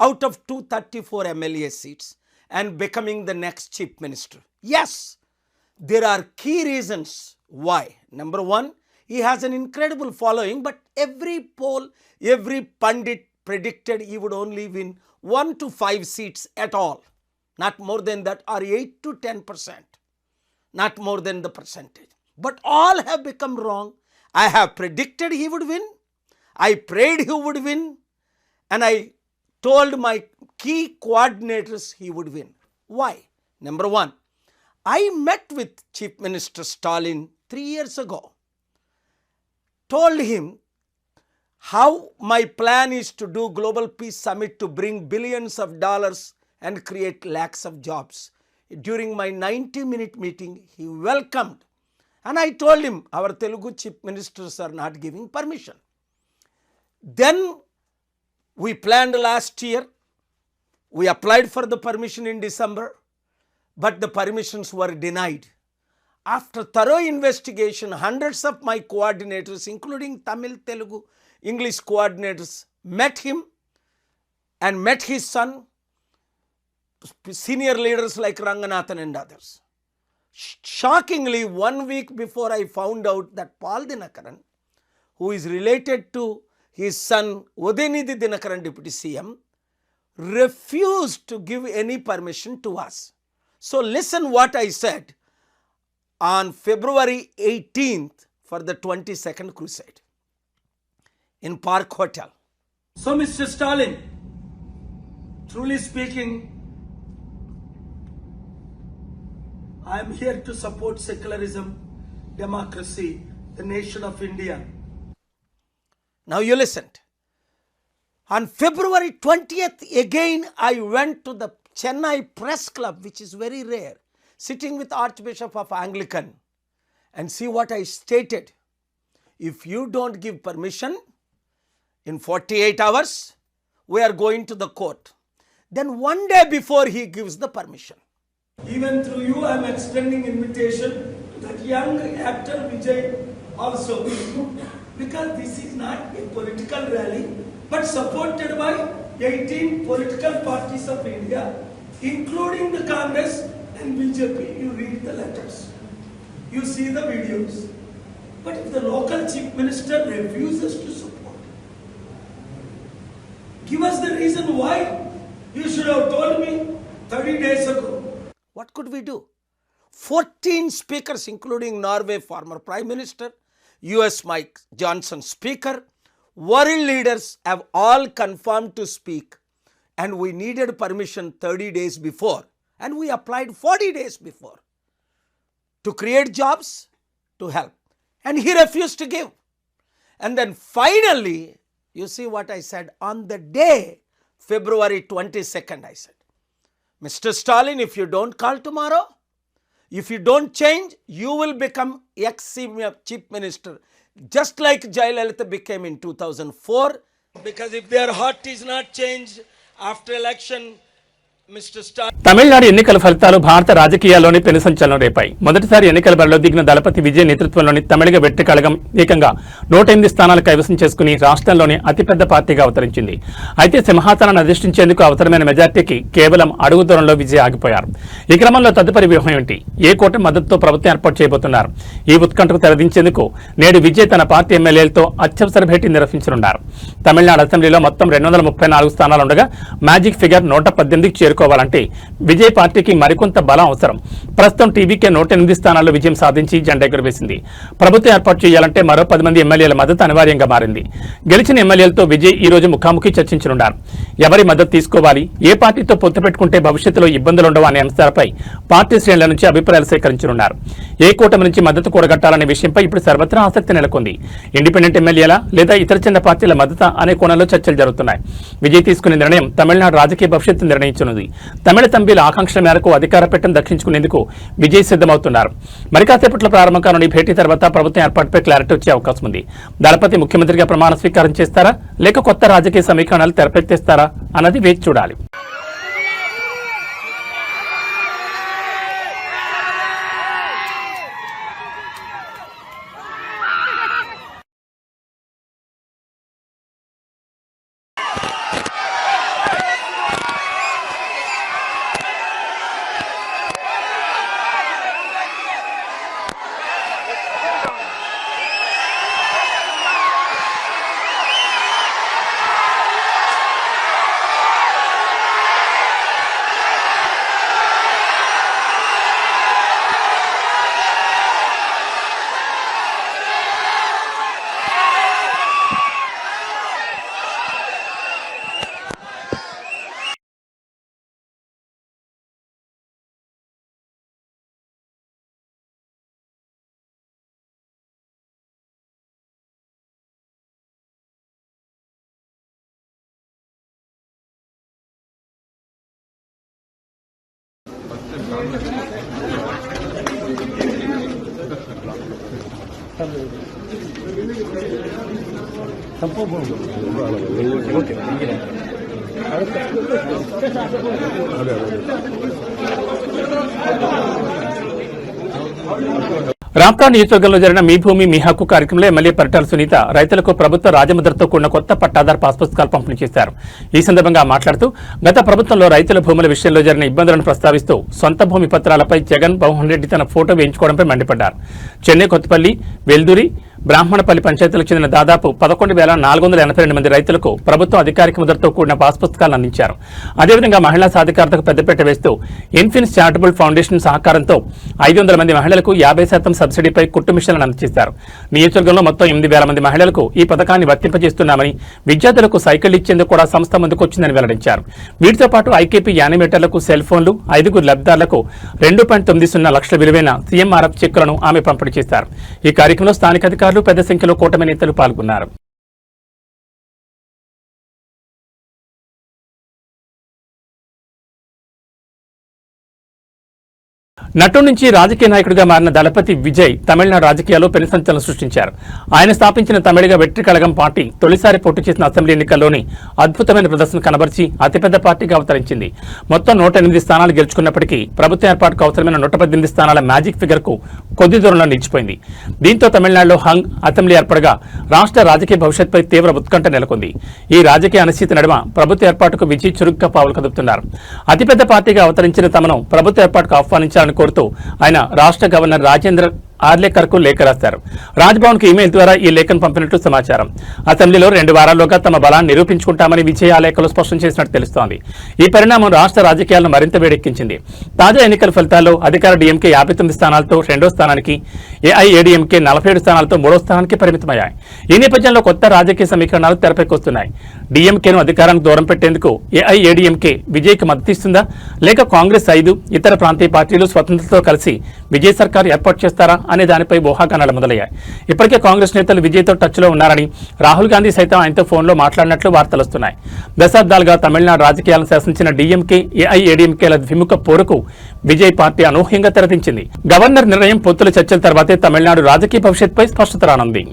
Speaker 12: out of 234 MLA seats and becoming the next chief minister. Yes, there are key reasons why. Number one, he has an incredible following, but every poll, every pundit predicted he would only win 1 to 5 seats at all. Not more than that, or 8 to 10%. Not more than the percentage. But all have become wrong. I have predicted he would win. I prayed he would win. And I told my key coordinators he would win. Why? Number one, I met with Chief Minister Stalin 3 years ago. Told him how my plan is to do Global Peace Summit to bring billions of dollars and create lakhs of jobs. During my 90-minute meeting, he welcomed. And I told him, our Telugu chief ministers are not giving permission. Then we planned last year. We applied for the permission in December, but the permissions were denied. After thorough investigation, hundreds of my coordinators, including Tamil, Telugu, English coordinators, met him and met his son, senior leaders like Ranganathan and others. Shockingly, 1 week before I found out that Paul Dinakaran, who is related to his son Udayanidhi Dinakaran, Deputy CM, refused to give any permission to us. So listen what I said on February 18th for the 22nd crusade in Park Hotel.
Speaker 4: So Mr. Stalin, truly speaking, I am here to support secularism, democracy, the nation of India.
Speaker 12: Now you listened. On February 20th, again I went to the Chennai Press Club, which is very rare, sitting with Archbishop of Anglican, and see what I stated. If you don't give permission, In 48 hours, we are going to the court. Then one day before he gives the permission.
Speaker 13: Even through you, I am extending invitation to that young actor Vijay also. Because this is not a political rally, but supported by 18 political parties of India, including the Congress and BJP. You read the letters, you see the videos. But if the local chief minister refuses to support, give us the reason why. You should have told me 30 days ago.
Speaker 12: What could we do? 14 speakers, including Norway former Prime Minister, US Mike Johnson speaker, world leaders have all confirmed to speak, and we needed permission 30 days before, and we applied 40 days before to create jobs, to help, and he refused to give. And then finally, you see what I said on the day, February 22nd, I said, Mr. Stalin, if you don't call tomorrow, if you don't change, you will become ex-senior chief minister, just like Jayalalitha became in 2004.
Speaker 13: Because if their heart is not changed after election, Mr. Stalin.
Speaker 1: Tamil Nadu ఎన్నికల ఫలితాలు భారత రాజకీయాల్లోని పెను సంచలనం రేపాయి. మొదటిసారి ఎన్నికల బరిలో దిగిన దళపతి విజయ్ నేతృత్వంలోని తమిళగ వెట్టి కళగం ఏకంగా 108 స్థానాలు కైవసం చేసుకుని రాష్ట్రంలోని అతిపెద్ద పార్టీగా అవతరించింది. అయితే సింహాసనాన్ని అధిష్ఠించేందుకు అవసరమైన మెజార్టీకి కేవలం అడుగు దూరంలో విజయ్ ఆగిపోయారు. ఈ క్రమంలో తదుపరి వ్యూహం ఏంటి? ఏ కూటమి మద్దతుతో ప్రభుత్వం ఏర్పాటు చేయబోతున్నారు? ఈ ఉత్కంఠకు తెరదించేందుకు నేడు విజయ్ తన పార్టీ ఎమ్మెల్యేలతో అత్యవసర భేటీ నిర్వహించనున్నారు. తమిళనాడు అసెంబ్లీలో మొత్తం 234 స్థానాలు ఉండగా మ్యాజిక్ ఫిగర్ 118కి చేరుకోవాలంటే విజయ్ పార్టీకి మరికొంత బలం అవసరం. ప్రస్తుతం టీవీకే 108 స్థానాల్లో విజయం సాధించి జెండా ఎగురవేసింది. ప్రభుత్వం ఏర్పాటు చేయాలంటే మరో 10 మంది ఎమ్మెల్యేల మద్దతు అనివార్యంగా మారింది. గెలిచిన ఎమ్మెల్యేలతో విజయ్ ఈ రోజు ముఖాముఖి చర్చించనున్నారు. ఎవరి మద్దతు తీసుకోవాలి, ఏ పార్టీతో పొత్తు పెట్టుకుంటే భవిష్యత్తులో ఇబ్బందులుండవు అనే అంశాలపై పార్టీ శ్రేణుల నుంచి అభిప్రాయాలు సేకరించనున్నారు. ఏ కూటమి నుంచి మద్దతు కూడగట్టాలనే విషయంపై ఇప్పుడు సర్వత్రా ఆసక్తి నెలకొంది. ఇండిపెండెంట్ ఎమ్మెల్యేల లేదా ఇతర చిన్న పార్టీల మద్దతు అనే కోణంలో చర్చలు జరుగుతున్నాయి. విజయ్ తీసుకునే నిర్ణయం తమిళనాడు రాజకీయ భవిష్యత్తు నిర్ణయించనుంది. తమిళ తంబిల ఆకాంక్షల మేరకు అధికార పీఠం దక్కించుకునేందుకు విజయ్ సిద్ధమవుతున్నారు. మరి కాసేపట్లో ప్రారంభం కానున్న ఈ భేటీ తర్వాత ప్రభుత్వం ఏర్పాటుపై క్లారిటీ వచ్చే అవకాశం ఉంది. దళపతి ముఖ్యమంత్రిగా ప్రమాణ స్వీకారం చేస్తారా, లేక కొత్త రాజకీయ సమీకరణాలు తెరపెత్తేస్తారా అన్నది వేచి చూడాలి. రాప్తా నియోజకవర్గంలో జరిగిన మీ భూమి మీ హక్కు కార్యక్రమంలో ఎమ్మెల్యే పరిటాల సునీత రైతులకు ప్రభుత్వ రాజముద్రతో కూడిన కొత్త పట్టాదారు పాస్ పుస్తకాలు పంపిణీ చేశారు. ఈ సందర్భంగా మాట్లాడుతూ గత ప్రభుత్వంలో రైతుల భూముల విషయంలో జరిగిన ఇబ్బందులను ప్రస్తావిస్తూ సొంత భూమి పత్రాలపై జగన్ మోహన్ రెడ్డి తన ఫోటో వేయించుకోవడంపై మండిపడ్డారు. చెన్నై, కొత్తపల్లి, వెల్దురి, బ్రాహ్మణపల్లి పంచాయతీలకు చెందిన దాదాపు 11,482 మంది రైతులకు ప్రభుత్వం అధికారిక ముద్రతో కూడిన పాస్ పుస్తకాలను అందించారు. అదేవిధంగా మహిళా సాధికారతకు పెద్దపీట వేస్తూ ఇన్ఫిన్స్ చారిటబుల్ ఫౌండేషన్ సహకారంతో 500 మంది మహిళలకు 50% సబ్సిడీపై కుట్టు మిషన్లను అందజేశారు. నియోజకవర్గంలో మొత్తం 8,000 మంది మహిళలకు ఈ పథకాన్ని వర్తింపజేస్తున్నామని, విద్యార్థులకు సైకిల్ ఇచ్చేందుకు కూడా సంస్థ ముందుకొచ్చిందని వెల్లడించారు. వీటితో పాటు ఐకేపీ యానిమేటర్లకు సెల్ ఫోన్లు, 5 లబ్ధిదారులకు 2.90 లక్షల విలువైన సీఎంఆర్ఎఫ్ చెక్కులను ఆమె పంపిణీ చేశారు. ఈ కార్యక్రమంలో స్థానిక అధికారులు, పెద్ద సంఖ్యలో కూటమి నేతలు పాల్గొన్నారు. నటుడి నుంచి రాజకీయ నాయకుడిగా మారిన దళపతి విజయ్ తమిళనాడు రాజకీయాల్లో పెను సంచలనం సృష్టించారు. ఆయన స్థాపించిన తమిళగ వెట్రి కళగం పార్టీ తొలిసారి పోటీ చేసిన అసెంబ్లీ ఎన్నికల్లోని అద్భుతమైన ప్రదర్శన కనబరిచి అతిపెద్ద పార్టీగా అవతరించింది. మొత్తం 108 స్థానాలు గెలుచుకున్నప్పటికీ ప్రభుత్వ ఏర్పాటుకు అవసరమైన 118 స్థానాల మ్యాజిక్ ఫిగర్ కు కొద్ది దూరంలో నిలిచిపోయింది. దీంతో తమిళనాడులో హంగ్ అసెంబ్లీ ఏర్పడగా రాష్ట్ర రాజకీయ భవిష్యత్పై తీవ్ర ఉత్కంఠ నెలకొంది. ఈ రాజకీయ అనిశ్చితి నడుమ ప్రభుత్వ ఏర్పాటుకు విజయ్ చురుగ్గా పావులు కదుపుతున్నారు. అతిపెద్ద పార్టీగా అవతరించిన తమను ప్రభుత్వ ఏర్పాటుకు ఆహ్వానించాలని కోరుతూ ఆయన రాష్ట్ర గవర్నర్ రాజేంద్ర ఆర్లేకర్ కు లేఖ రాశారు. రాజ్భవన్ కు ఇమెయిల్ ద్వారా ఈ లేఖను పంపినట్లు సమాచారం. అసెంబ్లీలో 2 వారాల్లోగా తమ బలాన్ని నిరూపించుకుంటామని విజయ్ ఆ లేఖలో స్పష్టం చేసినట్టు తెలుస్తోంది. ఈ పరిణామం రాష్ట్ర రాజకీయాలను మరింత వేడెక్కించింది. తాజా ఎన్నికల ఫలితాల్లో అధికార డీఎంకే 59 స్థానాలతో 2వ స్థానానికి, ఏఐఏడీఎంకే 47 స్థానాలతో 3వ స్థానానికి పరిమితమయ్యాయి. ఈ నేపథ్యంలో కొత్త రాజకీయ సమీకరణాలు తెరపైకొస్తున్నాయి. డీఎంకేను అధికారానికి దూరం పెట్టేందుకు ఏఐఏడీఎంకే విజయ్కి మద్దతిస్తుందా, లేక కాంగ్రెస్ 5 ఇతర ప్రాంతీయ పార్టీలు స్వతంత్రతో కలిసి విజయ్ సర్కార్ ఏర్పాటు చేస్తారా అనే దానిపై ఊహాగానాలు మొదలయ్యాయి. ఇప్పటికే కాంగ్రెస్ నేతలు విజయ్తో టచ్లో ఉన్నారని, రాహుల్ గాంధీ సైతం ఆయనతో ఫోన్లో మాట్లాడినట్లు వార్తలు వస్తున్నాయి. దశాబ్దాలుగా తమిళనాడు రాజకీయాలను శాసించిన డీఎంకే, ఏఐఏడీఎంకేల ద్విముఖ పోరుకు విజయ్ పార్టీ అనూహ్యంగా తెరదించింది. గవర్నర్ నిర్ణయం, పొత్తుల చర్చల తర్వాతే తమిళనాడు రాజకీయ భవిష్యత్పై స్పష్టత రానుంది.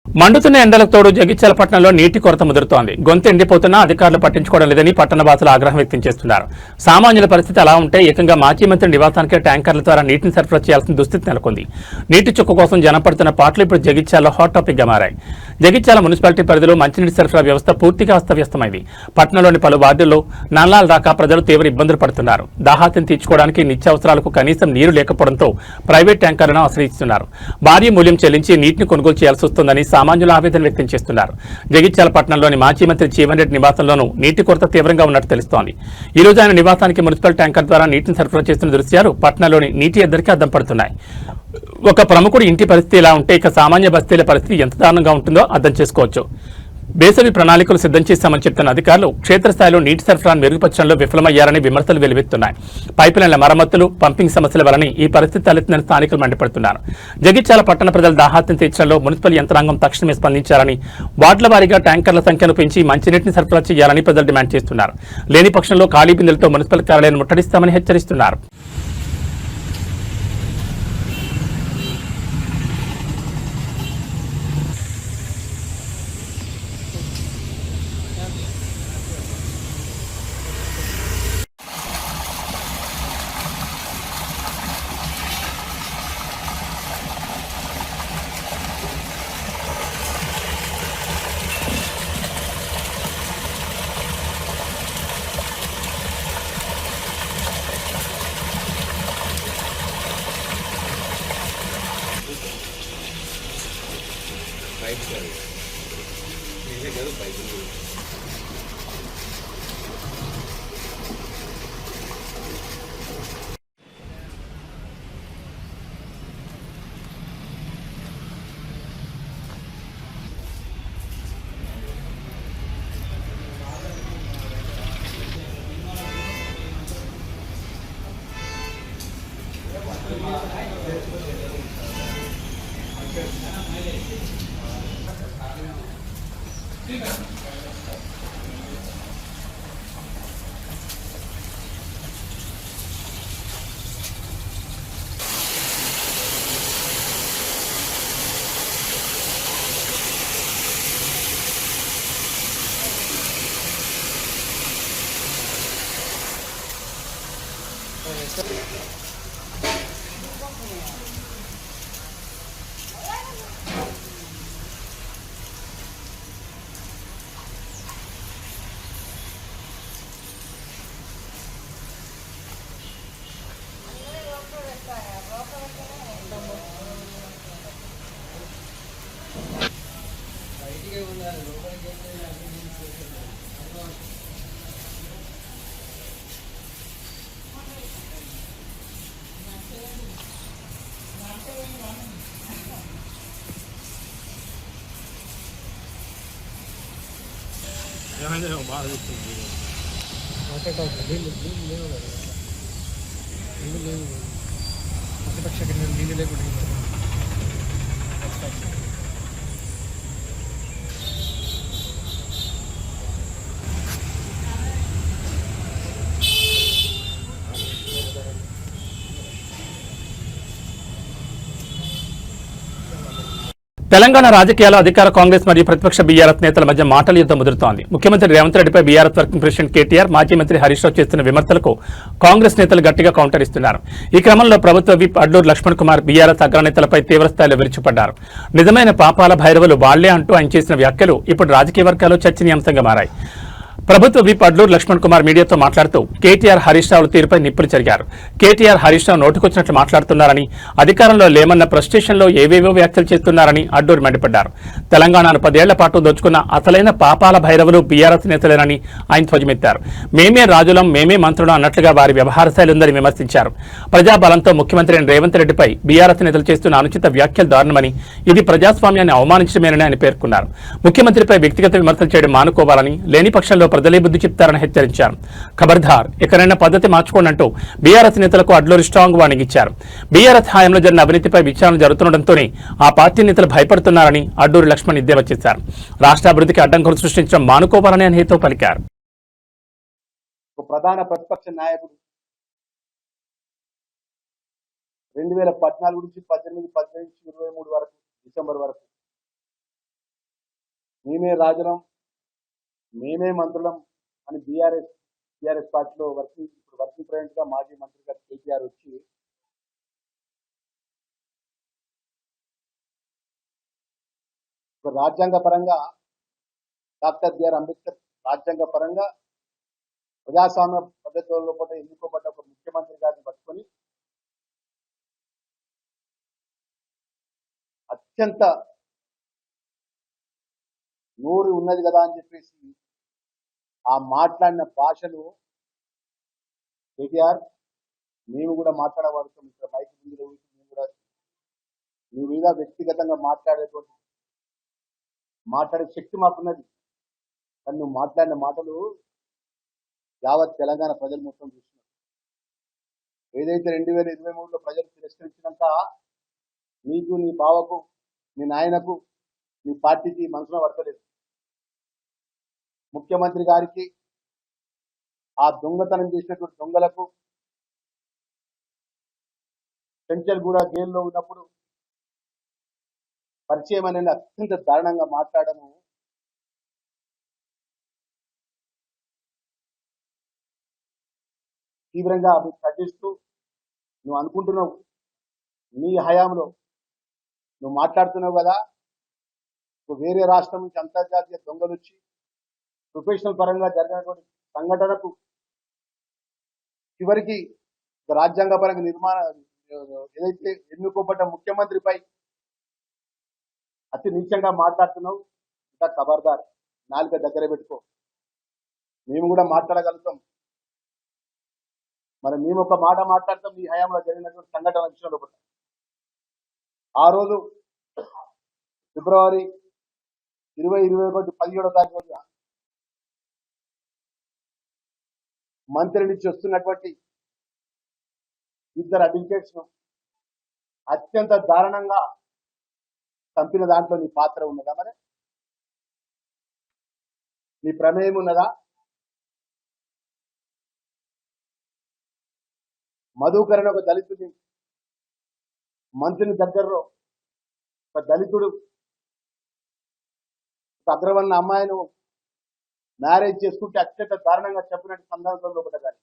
Speaker 1: మండుతున్న ఎండలకు తోడు జగిత్యాల పట్టణంలో నీటి కొరత ముదురుతోంది. గొంతు ఎండిపోతున్నా అధికారులు పట్టించుకోవడం లేదని పట్టణవాసులు ఆగ్రహం వ్యక్తం చేస్తున్నారు. సామాన్యుల పరిస్థితి అలా ఉంటే ఏకంగా మాజీ మంత్రి నివాసానికే ట్యాంకర్ల ద్వారా నీటిని సరఫరా చేయాల్సిన దుస్థితి నెలకొంది. నీటి చుక్క కోసం జనం పడుతున్న పాటలు ఇప్పుడు జగిత్యాలలో హాట్ టాపిక్ గా మారాయి. జగిత్యాల మున్సిపాలిటీ పరిధిలో మంచినీటి సరఫరా వ్యవస్థ పూర్తిగా అస్తవ్యస్తమైంది. పట్టణంలోని పలు వార్డుల్లో నల్లాలు రాక ప్రజలు తీవ్ర ఇబ్బందులు పడుతున్నారు. దాహార్తిని తీర్చుకోవడానికి నిత్యావసరాలకు కనీసం నీరు లేకపోవడంతో ప్రైవేట్ ట్యాంకర్లను ఆశ్రయిస్తున్నారు. భారీ మూల్యం చెల్లించి నీటిని కొనుగోలు చేయాల్సి వస్తుందని సామాన్యులు ఆవేదన వ్యక్తం చేస్తున్నారు. జగిత్యాల పట్టణంలోని మాజీ మంత్రి జీవన్ రెడ్డి నివాసంలోనూ నీటి కొరత తీవ్రంగా ఉన్నట్టు తెలుస్తోంది. ఈ రోజు ఆయన నివాసానికి మున్సిపల్ ట్యాంకర్ ద్వారా నీటిని సరఫరా చేస్తున్న దృశ్యాలు పట్టణంలోని నీటి ఎద్దడికి అద్దం పడుతున్నాయి. ఒక ప్రముఖుడి ఇంటి పరిస్థితి ఇలా ఉంటే ఇక సామాన్య బస్తీల పరిస్థితి ఎంత దారుణంగా ఉంటుందో అర్థం చేసుకోవచ్చు. వేసవి ప్రణాళికలు సిద్ధం చేశామని చెప్తున్న అధికారులు క్షేత్రస్థాయిలో నీటి సరఫరాను మెరుగుపరచడంలో విఫలమయ్యారని విమర్శలు వెలువెత్తున్నాయి. పైపులైన్ల మరమ్మతులు, పంపింగ్ సమస్యల వలని ఈ పరిస్థితి తలెత్తిందని స్థానికులు మండిపడుతున్నారు. జగిత్యాల పట్టణ ప్రజల దాహార్తిని తీర్చడంలో మున్సిపల్ యంత్రాంగం తక్షణమే స్పందించాలని, వార్డుల వారీగా ట్యాంకర్ల సంఖ్యను పెంచి మంచినీటిని సరఫరా చేయాలని ప్రజలు డిమాండ్ చేస్తున్నారు. లేని పక్షంలో ఖాళీ బిందెలతో మున్సిపల్ కార్యాలయాన్ని ముట్టడిస్తామని హెచ్చరిస్తున్నారు. తెలంగాణ రాజకీయాల్లో అధికార కాంగ్రెస్ మరియు ప్రతిపక్ష బీఆర్ఎస్ నేతల మధ్య మాటల యుద్ధం ముదురుతోంది. ముఖ్యమంత్రి రేవంత్ రెడ్డిపై బీఆర్ఎస్ వర్కింగ్ ప్రెసిడెంట్ కేటీఆర్, మాజీ మంత్రి హరీష్ రావు చేస్తున్న విమర్శలకు కాంగ్రెస్ నేతలు గట్టిగా కౌంటర్ ఇస్తున్నారు. ఈ క్రమంలో ప్రభుత్వ విప్ అడ్లూరు లక్ష్మణ్ కుమార్ బీఆర్ఎస్ అగ్రనేతలపై తీవ్రస్థాయిలో విరుచుపడ్డారు. నిజమైన పాపాల భైరవులు వాళ్లే అంటూ ఆయన చేసిన వ్యాఖ్యలు ఇప్పుడు రాజకీయ వర్గాల్లో చర్చనీయాంశంగా మారాయి. ప్రభుత్వ విప్ అడ్లూరు లక్ష్మణ్ కుమార్ మీడియాతో మాట్లాడుతూ కేటీఆర్, హరీష్ రావుల తీరుపై నిప్పులు చెరిగారు. కేటీఆర్, హరీష్ రావు నోటుకొచ్చినట్లు మాట్లాడుతున్నారని, అధికారంలో లేమన్న ఫ్రస్ట్రేషన్లో ఏవేవో వ్యాఖ్యలు చేస్తున్నారని అడ్లూరు మండిపడ్డారు. తెలంగాణను 10 ఏళ్ల పాటు దోచుకున్న అసలైన పాపాల భైరవులు బీఆర్ఎస్ నేతలేనని ఆయన ధ్వజమెత్తారు. మేమే రాజులం, మేమే మంత్రులం అన్నట్లుగా వారి వ్యవహార శైలి ఉందని విమర్శించారు. ప్రజాబలంతో ముఖ్యమంత్రి రేవంత్ రెడ్డిపై బీఆర్ఎస్ నేతలు చేస్తున్న అనుచిత వ్యాఖ్యలు దారుణమని, ఇది ప్రజాస్వామ్యాన్ని అవమానించడమేనని ఆయన పేర్కొన్నారు. ముఖ్యమంత్రిపై వ్యక్తిగత విమర్శలు చేయడం మానుకోవాలని, లేని పక్షంలో ప్రజలే బుద్ధి చెప్తారని హెచ్చరించారు. ఖబర్దార్, ఎక్కడైనా పద్ధతి మార్చుకోనంటూ బీఆర్ఎస్ నేతలకు అడ్లూరు స్ట్రాంగ్ వార్నింగ్ ఇచ్చారు. బీఆర్ఎస్ హయాంలో జరిగిన అవినీతిపై విచారణ జరుగుతుండటంతోనే ఆ పార్టీ నేతలు భయపడుతున్నారని అడ్లూరు లక్ష్మణ్ ఎద్దేవా చేశారు. రాష్ట్ర అభివృద్ధికి అడ్డంకులు సృష్టించడం మానుకోవాలని ఆయన హితవు పలికారు.
Speaker 3: ప్రధాన ప్రతిపక్ష నాయకుడు 2014 నుంచి 18, 18, 23 వరకు, డిసెంబర్ వరకు మేమే రాజులం, మేమే మంత్రులం అని బీఆర్ఎస్ పార్టీలో వర్కింగ్ ప్రెసిడెంట్ గా, మాజీ మంత్రిగా కేటీఆర్ వచ్చి రాజ్యాంగ పరంగా డాక్టర్ బిఆర్ అంబేద్కర్ రాజ్యాంగ పరంగా ప్రజాస్వామ్య పద్ధతుల్లో కూడా ఎన్నుకోబడ్డ ఒక ముఖ్యమంత్రి గారిని పట్టుకొని అత్యంత నోరు ఉన్నది కదా అని చెప్పేసి ఆ మాట్లాడిన భాషను కేటీఆర్, మేము కూడా మాట్లాడబడుతాం, ఇక్కడ మైక్ ముందు మేము కూడా మీ మీద వ్యక్తిగతంగా మాట్లాడే శక్తి మాకున్నది. కానీ నువ్వు మాట్లాడిన మాటలు యావత్ తెలంగాణ ప్రజలు మొత్తం చూస్తున్నారు. ఏదైతే 2023లో ప్రజలు తిరస్కరించినాక నీకు, నీ బావకు, నీ నాయనకు, నీ పార్టీకి మనసులో వర్తలేదు. ముఖ్యమంత్రి గారికి, ఆ దొంగతనం చేసినటువంటి దొంగలకు, చెంచల్ కూడా జైల్లో ఉన్నప్పుడు పరిచయం అనేది అత్యంత దారుణంగా మాట్లాడము తీవ్రంగా అది ఖండిస్తూ, నువ్వు అనుకుంటున్నావు నీ హయాంలో నువ్వు మాట్లాడుతున్నావు కదా, వేరే రాష్ట్రం నుంచి అంతర్జాతీయ దొంగలు వచ్చి ప్రొఫెషనల్ పరంగా జరిగినటువంటి సంఘటనకు చివరికి రాజ్యాంగ పరంగా ఏదైతే ఎన్నుకోబడ్డ ముఖ్యమంత్రిపై అతి నీచంగా మాట్లాడుతున్నావు. ఇంకా ఖబర్దార్, నాలుక దగ్గర పెట్టుకో. మేము కూడా మాట్లాడగలుగుతాం, మరి మేము ఒక మాట మాట్లాడతాం ఈ హయాంలో జరిగినటువంటి సంఘటన విషయంలో. ఆ రోజు ఫిబ్రవరి 2021 17వ తారీఖు రోజున మంత్రి నుంచి వస్తున్నటువంటి 2 అడ్వకేట్స్ ను అత్యంత దారుణంగా చంపిన దాంట్లో నీ పాత్ర ఉన్నదా? మరి నీ ప్రమేయం ఉన్నదా? మధుకరణ ఒక దళితుని మంత్రిని దగ్గరలో ఒక దళితుడు అగ్రవర్ణ అమ్మాయిను మ్యారేజ్ చేసుకుంటే అత్యంత దారుణంగా చెప్పినట్టు సందర్భంలో ఒకటి.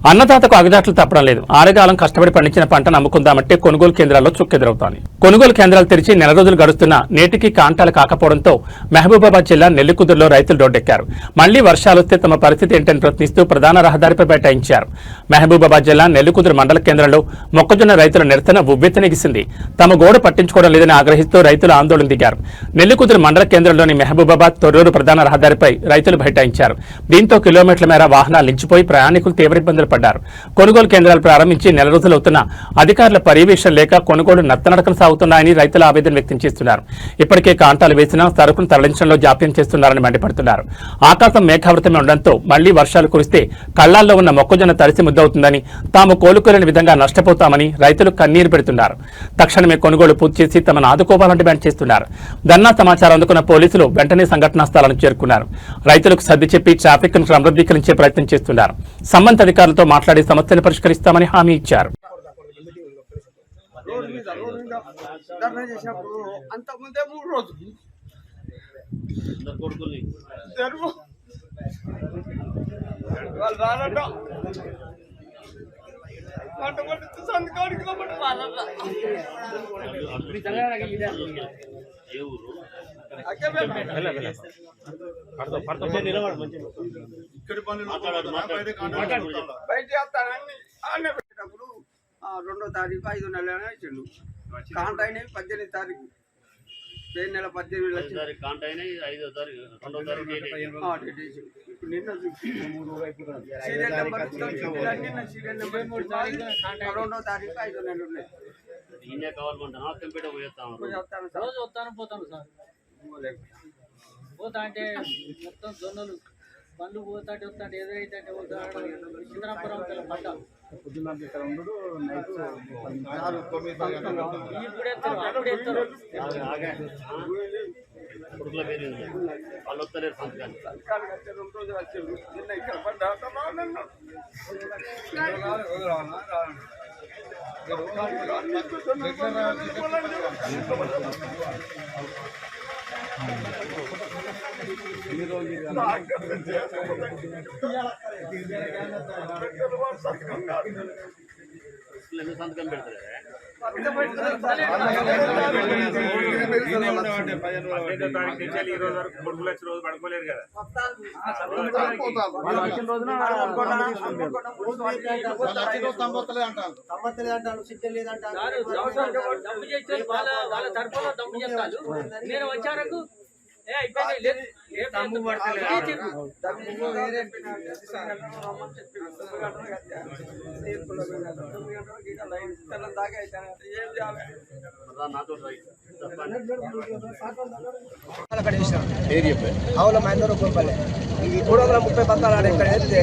Speaker 1: అన్నదాతకు అగదాట్లు తప్పడం లేదు. ఆరుగాలం కష్టపడి పండించిన పంటను అమ్ముకుందామంటే కొనుగోలు కేంద్రాల్లో చుక్కెదురవుతోంది. కొనుగోలు కేంద్రాలు తెరిచి నెల రోజులు గడుస్తున్నా నేటికి కాంటాలు కాకపోవడంతో మహబూబాబాద్ జిల్లా నెల్లికుదురులో రైతులు రోడ్డెక్కారు. మళ్లీ వర్షాలు వస్తే తమ పరిస్థితి ఏంటని ప్రశ్నిస్తూ ప్రధాన రహదారిపై బైఠాయించారు. మహబూబాబాద్ జిల్లా నెల్లికుదురు మండల కేంద్రంలో మొక్కజొన్న రైతుల నిరసన ఉవ్వెత్తునెగిసింది. తమ గోడు పట్టించుకోవడం లేదని ఆగ్రహిస్తూ రైతులు ఆందోళన దిగారు. నెల్లికుదురు మండల కేంద్రంలోని మహబూబాబాద్ తొర్రూరు ప్రధాన రహదారిపై రైతులు బైఠాయించారు. దీంతో కిలోమీటర్ల మేర వాహనాలు నిలిచిపోయి ప్రయాణికులు తీవ్ర ఇబ్బందులు పడ్డారు. కొనుగోలు కేంద్రాలు ప్రారంభించి నెల రోజులవుతున్నా అధికారుల పర్యవేక్షణ లేక కొనుగోలు నత్తనడకలు సాగుతున్నాయని రైతులు ఆవేదన వ్యక్తం చేస్తున్నారు. ఇప్పటికే కాంటాలు వేసినా సరుకును తరలించడంలో జాప్యం చేస్తున్నారని మండిపడుతున్నారు. ఆకాశం మేఘావృతమే ఉండడంతో మళ్లీ వర్షాలు కురిస్తే కళ్లాల్లో ఉన్న మొక్కజొన్న తడిసి ముద్దవుతుందని, తాము కోలుకోలేని విధంగా నష్టపోతామని రైతులు కన్నీరు పెడుతున్నారు. తక్షణమే కొనుగోలు పూర్తి చేసి తమను ఆదుకోవాలని డిమాండ్ చేస్తున్నారు. ధర్నా సమాచారం అందుకున్న పోలీసులు వెంటనే సంఘటనా స్థలానికి చేరుకున్నారు. రైతులకు సర్ది చెప్పి ట్రాఫిక్ ను క్రమబద్ధీకరించే ప్రయత్నం చేస్తున్నారు. సంబంధిత అధికారులతో మాట్లాడి సమస్యను పరిష్కరిస్తామని హామీ ఇచ్చారు.
Speaker 14: ధర్నా చేసినప్పుడు అంతకుముందే 3 రోజులు వాళ్ళు రానట సంతకానికి రానట బయట వస్తానని ఆనే పెట్టినప్పుడు 2వ తారీఖు 5వ నెల ఇచ్చిండు. కాంట అయినవి 18వ తారీఖు, మే నెల 18 లక్షలు కాంట అయినాయి. 5వ తారీఖు 2వ తారీఖు ఇప్పుడు నిన్న సీరియల్ నెంబర్ నిన్న సీరియల్ నెంబర్ 2వ తారీఖు 5వ నెల ఉన్నాయి.
Speaker 4: రోజు వస్తాను పోతాను సార్. పోతా అంటే మొత్తం జొన్నలు బండ్లు పోతాంటే వస్తాంటే ఏదైతే సింగరాపురం పడ్డ
Speaker 14: వాళ్ళు వస్తలేరు సంతకాలు 2 రోజులు వచ్చారు. నిన్న ఇక్కడ పడ్డా సంతకం పెడతారు. రోజు పడుకోలేరు కదా.
Speaker 4: వాళ్ళ తరఫున దమ్ము చెప్తారు. నేను వచ్చారకు
Speaker 15: అవును మైందూరు గోపల్లె ఇది 330 పత్రాలు ఆడ ఇక్కడ వేస్తే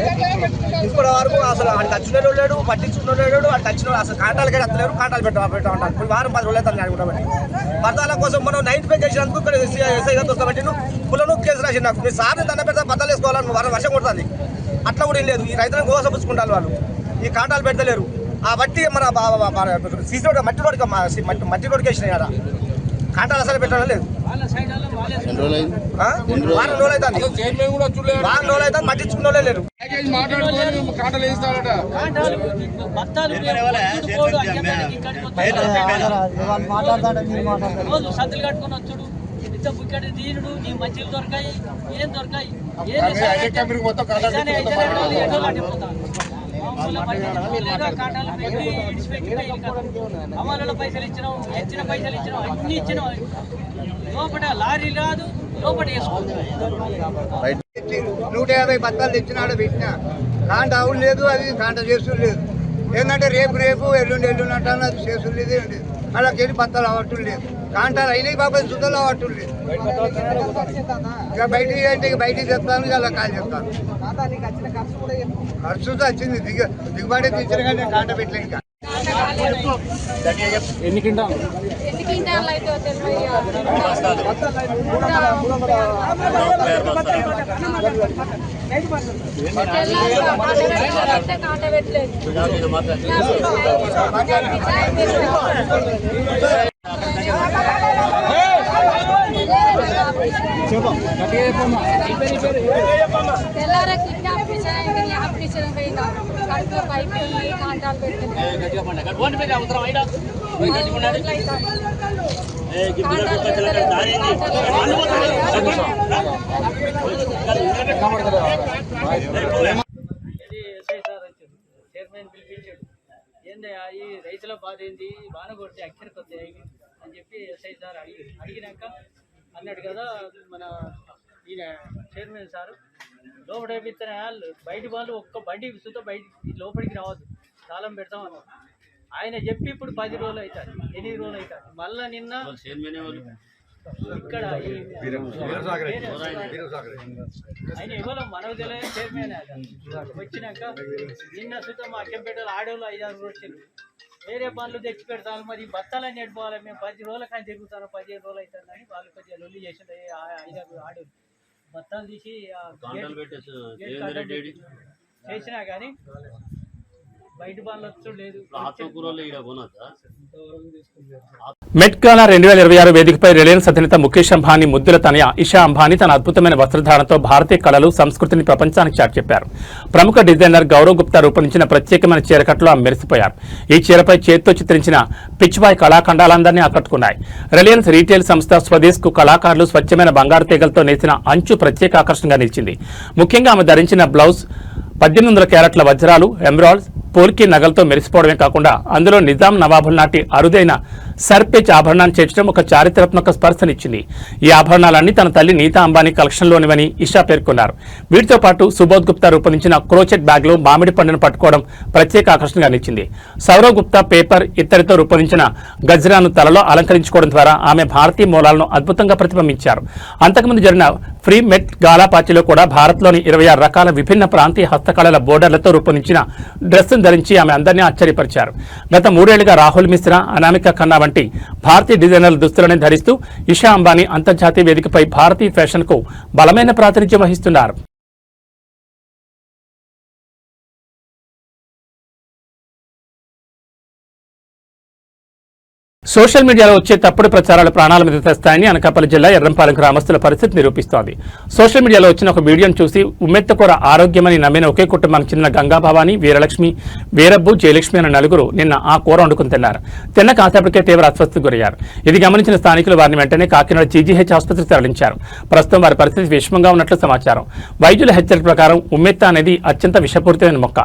Speaker 15: ఇప్పటి వరకు అసలు ఆడికి వచ్చిన లేడు, పట్టించుకున్న లేడు. అటు వచ్చిన అసలు కాంటాలకే వస్తలేరు. కాంటాలు పెట్టా ఉంటారు. ఇప్పుడు వారం 10 రోజులు అవుతుంది అడుగుతామని పత్రాల కోసం మనం 95 చేసినందుకు ఇక్కడ ఎస్ఐ గారు దొరకబట్టి పుల్లను కేసు రాసి నాకు మీరు సార్ని దండ పెడతా పత్రాలు వేసుకోవాలని వర్షం కొడుతుంది. అట్లా కూడా ఏం లేదు. ఈ రైతులను గోసపుచ్చుకుంటారు వాళ్ళు. ఈ కాంటాలు పెట్టలేరు. ఆ బట్టి మన సీసీ రోడ్ మట్టి రోడ్కి వేసినాయి ఆడ. కాంటాలు అసలు పెట్టడం లేదు. వారం రోజులు అవుతుంది పట్టించుకున్న లేరు.
Speaker 4: రోజు సద్దులు కట్టుకుని వచ్చుడు ఇంత బుక్కడి దీనుడు నీ మంచిలు దొరకాయి ఏం దొరకాయి అమలులో పైసలు ఇచ్చినాం, ఇచ్చిన పైసలు ఇచ్చినాం, అన్ని ఇచ్చినాం. లోపల లారీ రాదు, లోపల
Speaker 15: 150 పత్రాలు తెచ్చినాడు పెట్టిన కాంట అవును లేదు. అది కాంట చేసుడు లేదు. ఏంటంటే రేపు ఎల్లుండి అంటాను. అది చేసుడు లేదు. ఏం లేదు. అలాగేది పత్రాలు అవ్వటం లేదు. కాంటాలు అయినాయి బాబాయ్ సుద్దలు అవ్వటం లేదు. ఇక బయటికి అంటే బయటికి చెప్తాను. ఇక అలా కాల్ చెప్తాను. ఖర్చుతో వచ్చింది. దిగుబడి తెచ్చిన కానీ కాంట పెట్టలే. ఇంకా
Speaker 4: ఎన్ని క్వింటాలు
Speaker 16: తెల్లారా ఆపరేషన్ పోయినా కడుపులో పైపు కాంటాలు
Speaker 4: చైర్మన్ పిలిపించాడు. ఏందయ్యా ఈ రైతుల బాధ ఏంది, బాణ కొడితే అక్కడికి వస్తాయి అని చెప్పి ఎస్ఐ సార్ అడిగినాక అన్నాడు కదా మన ఈయన చైర్మన్ సారు లోపల వేపిస్తున్న వాళ్ళు బయట వాళ్ళు ఒక్క బండి సుత బయట లోపలికి రావద్దు, తాళం పెడతామన్నారు. ఆయన చెప్పి ఇప్పుడు 10 రోజులు అవుతారు, 8 రోజులు అవుతారు. మళ్ళా నిన్న ఇక్కడ ఆయన ఇవ్వలేం మనకు తెలియదు. చైర్మన్ వచ్చినాక నిన్న సుత మా అక్కంపేటలో ఆడోళ్ళు 5-6 వచ్చారు. వేరే పనులు తెచ్చి పెడతాను. మరి బత్తాలని నెట్టుకోవాలి. మేము 10 రోజుల కానీ తిరుగుతాను, 15 రోజులు అవుతుందని వాళ్ళు కొద్దిగా లొల్లి చేసిండే 5-6 ఆడోళ్ళు బత్తాలు తీసి చేసినా కానీ
Speaker 1: మెట్ గాలా 2026 వేదికపై రిలయన్స్ అధినేత ముఖేష్ అంబానీ ముద్దుల తనయ ఇషా అంబానీ తన అద్భుతమైన వస్త్రధారణతో భారతీయ కళలు సంస్కృతిని ప్రపంచానికి చాటి చెప్పారు. ప్రముఖ డిజైనర్ గౌరవ్ గుప్తా రూపొందించిన ప్రత్యేకమైన చీరకట్లో ఆమె మెరిసిపోయారు. ఈ చీరపై చేత్తో చిత్రించిన పిచ్వాయ్ కళాఖండాలందరినీ ఆకట్టుకున్నాయి. రిలయన్స్ రీటైల్ సంస్థ స్వదేశ్ కు కళాకారులు స్వచ్ఛమైన బంగారు తీగలతో నేసిన అంచు ప్రత్యేక ఆకర్షణగా నిలిచింది. ముఖ్యంగా ఆమె ధరించిన బ్లౌజ్ 1800 క్యారెట్ల వజ్రాలు, ఎమరాల్డ్స్, పోల్కి నగలతో మెరిసిపోవడమే కాకుండా అందులో నిజాం నవాబుల నాటి అరుదైన సర్పేచ్ ఆభరణాన్ని చేర్చడం ఒక చారిత్రాత్మక స్పర్శనిచ్చింది. ఈ ఆభరణాలన్నీ తన తల్లి నీతా అంబానీ కలెక్షన్లోనివని ఇషా పేర్కొన్నారు. వీటితో పాటు సుబోధ్ గుప్తా రూపొందించిన క్రోచెట్ బ్యాగ్లో మామిడి పండును పట్టుకోవడం ప్రత్యేక ఆకర్షణగా నిలిచింది. సౌరవ్ గుప్తా పేపర్ ఇత్తడితో రూపొందించిన గజ్రాను తలలో అలంకరించుకోవడం ద్వారా ఆమె భారతీయ మూలాలను అద్భుతంగా ప్రతిబింబించారు. అంతకుముందు జరిగిన ఫ్రీ మెట్ గాలా పార్టీలో కూడా భారత్లోని 26 రకాల విభిన్న ప్రాంతీయ హస్తకళల బోర్డర్లతో రూపొందించిన డ్రెస్సును ధరించి ఆమె అందరినీ ఆశ్చర్యపరిచారు. గత 3 ఏళ్లుగా రాహుల్ మిశ్రా, అనామిక ఖన్నా వంటి భారతీయ డిజైనర్ల దుస్తులను ధరిస్తూ ఇషా అంబానీ అంతర్జాతీయ వేదికపై భారతీయ ఫ్యాషన్ కు బలమైన ప్రాతినిధ్యం వహిస్తున్నారు. సోషల్ మీడియాలో వచ్చే తప్పుడు ప్రచారాలు ప్రాణాల మీద తెస్తాయని అనకాపల్లి జిల్లా ఎర్రంపాలెం గ్రామస్తుల పరిస్థితి నిరూపిస్తోంది. సోషల్ మీడియాలో వచ్చిన ఒక వీడియోను చూసి ఉమ్మెత్తకూర ఆరోగ్యమని నమ్మిన ఒకే కుటుంబానికి చెందిన గంగాభవాని, వీరలక్ష్మి, వీరబ్బు, జయలక్ష్మి అనే నలుగురు నిన్న ఆ కూర వండుకుని తిన్నారు. తిన్న కాసేపటికే తీవ్ర అస్వస్థతకు గురయ్యారు. ఇది గమనించిన స్థానికులు వారిని వెంటనే కాకినాడ జీజీహెచ్ ఆసుపత్రికి తరలించారు. ప్రస్తుతం వారి పరిస్థితి విషమంగా ఉన్నట్లు సమాచారం. వైద్యుల హెచ్చరిక ప్రకారం ఉమ్మెత్త అనేది అత్యంత విషపూరితమైన మొక్క.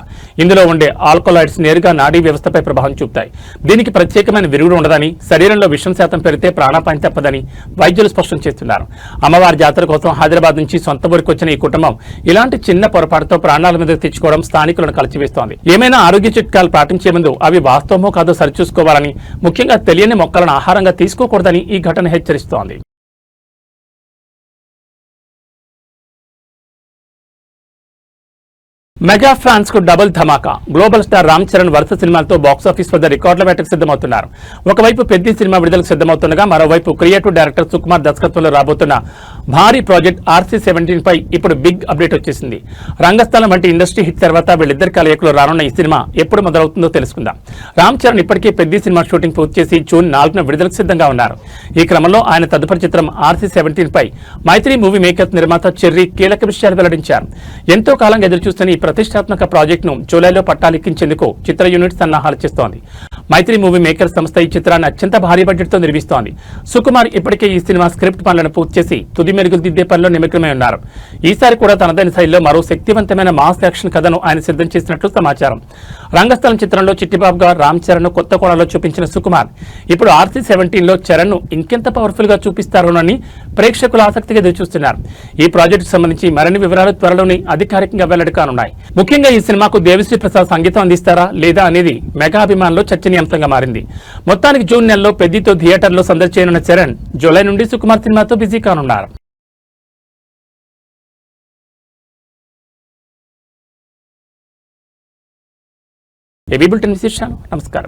Speaker 1: ఇందులో ఉండే ఆల్కలాయిడ్స్ నేరుగా నాడీ వ్యవస్థపై ప్రభావం చూపుతాయి. దీనికి ప్రత్యేకమైన విరుగుడు ఉండదని, శరీరంలో విషం శాతం పెరిగితే ప్రాణాపాయం తప్పదని వైద్యులు స్పష్టం చేస్తున్నారు. అమ్మవారి జాతర కోసం హైదరాబాద్ నుంచి సొంత ఊరికి వచ్చిన ఈ కుటుంబం ఇలాంటి చిన్న పొరపాటుతో ప్రాణాల మీద తెచ్చుకోవడం స్థానికులను కలిచివేస్తోంది. ఏమైనా ఆరోగ్య చిట్కాలు పాటించే ముందు అవి వాస్తవమో కాదో సరిచూసుకోవాలని, ముఖ్యంగా తెలియని మొక్కలను ఆహారంగా తీసుకోకూడదని ఈ ఘటన హెచ్చరిస్తోంది. మెగా ఫ్యాన్స్ కు డబుల్ ధమాకా. గ్లోబల్ స్టార్ రామ్ చరణ్ వరుస సినిమాలతో బాక్సాఫీస్ వద్ద రికార్డుల వేటకు సిద్ధమవుతున్నారు. ఒకవైపు పెద్ద సినిమా విడుదలకు సిద్ధమవుతుండగా మరోవైపు క్రియేటివ్ డైరెక్టర్ సుకుమార్ దర్శకత్వంలో రాబోతున్న భారీ ప్రాజెక్ట్ RC-17 పై ఇప్పుడు బిగ్ అప్డేట్ వచ్చేసింది. రంగస్థలం వంటి ఇండస్ట్రీ హిట్ తర్వాత వీళ్ళిద్దరి కలయికలో రానున్న ఈ సినిమా ఎప్పుడు మొదలవుతుందో తెలుసుకుందాం. రామ్ చరణ్ ఇప్పటికే పెద్ద సినిమా షూటింగ్ పూర్తి చేసి జూన్ 4న విడుదలకు సిద్ధంగా ఉన్నారు. ఈ క్రమంలో ఆయన తదుపరి చిత్రం RC-17 పై మైత్రి మూవీ మేకర్స్ నిర్మాత చెర్రీ కీలక విషయాలు వెల్లడించారు. ఎంతో కాలంగా ఎదురుచూస్తున్న ఈ ప్రతిష్టాత్మక ప్రాజెక్టును జూలైలో పట్టాలెక్కించేందుకు చిత్ర యూనిట్ సన్నాహాలు చేస్తోంది. మైత్రి మూవీ మేకర్స్ సంస్థ ఈ చిత్రాన్ని అత్యంత భారీ బడ్జెట్తో నిర్మిస్తోంది. సుకుమార్ ఇప్పటికే ఈ సినిమా స్క్రిప్ట్ పనులను పూర్తి చేసి తుది మెరుగులు దిద్దే పనిలో నిమగ్నమై ఉన్నారు. ఈసారి కూడా తనదైన శైలిలో మరో శక్తివంతమైన మాస్ యాక్షన్ కథను ఆయన సిద్ధం చేసినట్లు సమాచారం. రంగస్థలం చిత్రంలో చిట్టిబాబుగా రామ్ చరణ్ కొత్త కోణంలో చూపించిన సుకుమార్ ఇప్పుడు RC-17లో చరణ్ ను ఇంకెంత పవర్ఫుల్ గా చూపిస్తారోనని ప్రేక్షకులు ఆసక్తిగా ఎదురుచూస్తున్నారు. ఈ ప్రాజెక్టుకు సంబంధించి మరిన్ని వివరాలు త్వరలోనే అధికారికంగా వెల్లడి కానున్నాయి. ముఖ్యంగా ఈ సినిమాకు దేవిశ్రీ ప్రసాద్ సంగీతం అందిస్తారా లేదా అనేది మెగా అభిమానుల్లో చర్చనీయాంశంగా మారింది. మొత్తానికి జూన్ నెలలో పెద్దితో థియేటర్లో సందడి చేయనున్న చరణ్ జూలై నుండి సుకుమార్ సినిమాతో బిజీ కానున్నారు. ఏబీ బులెటిన్ విశేషాలు. నమస్కారం.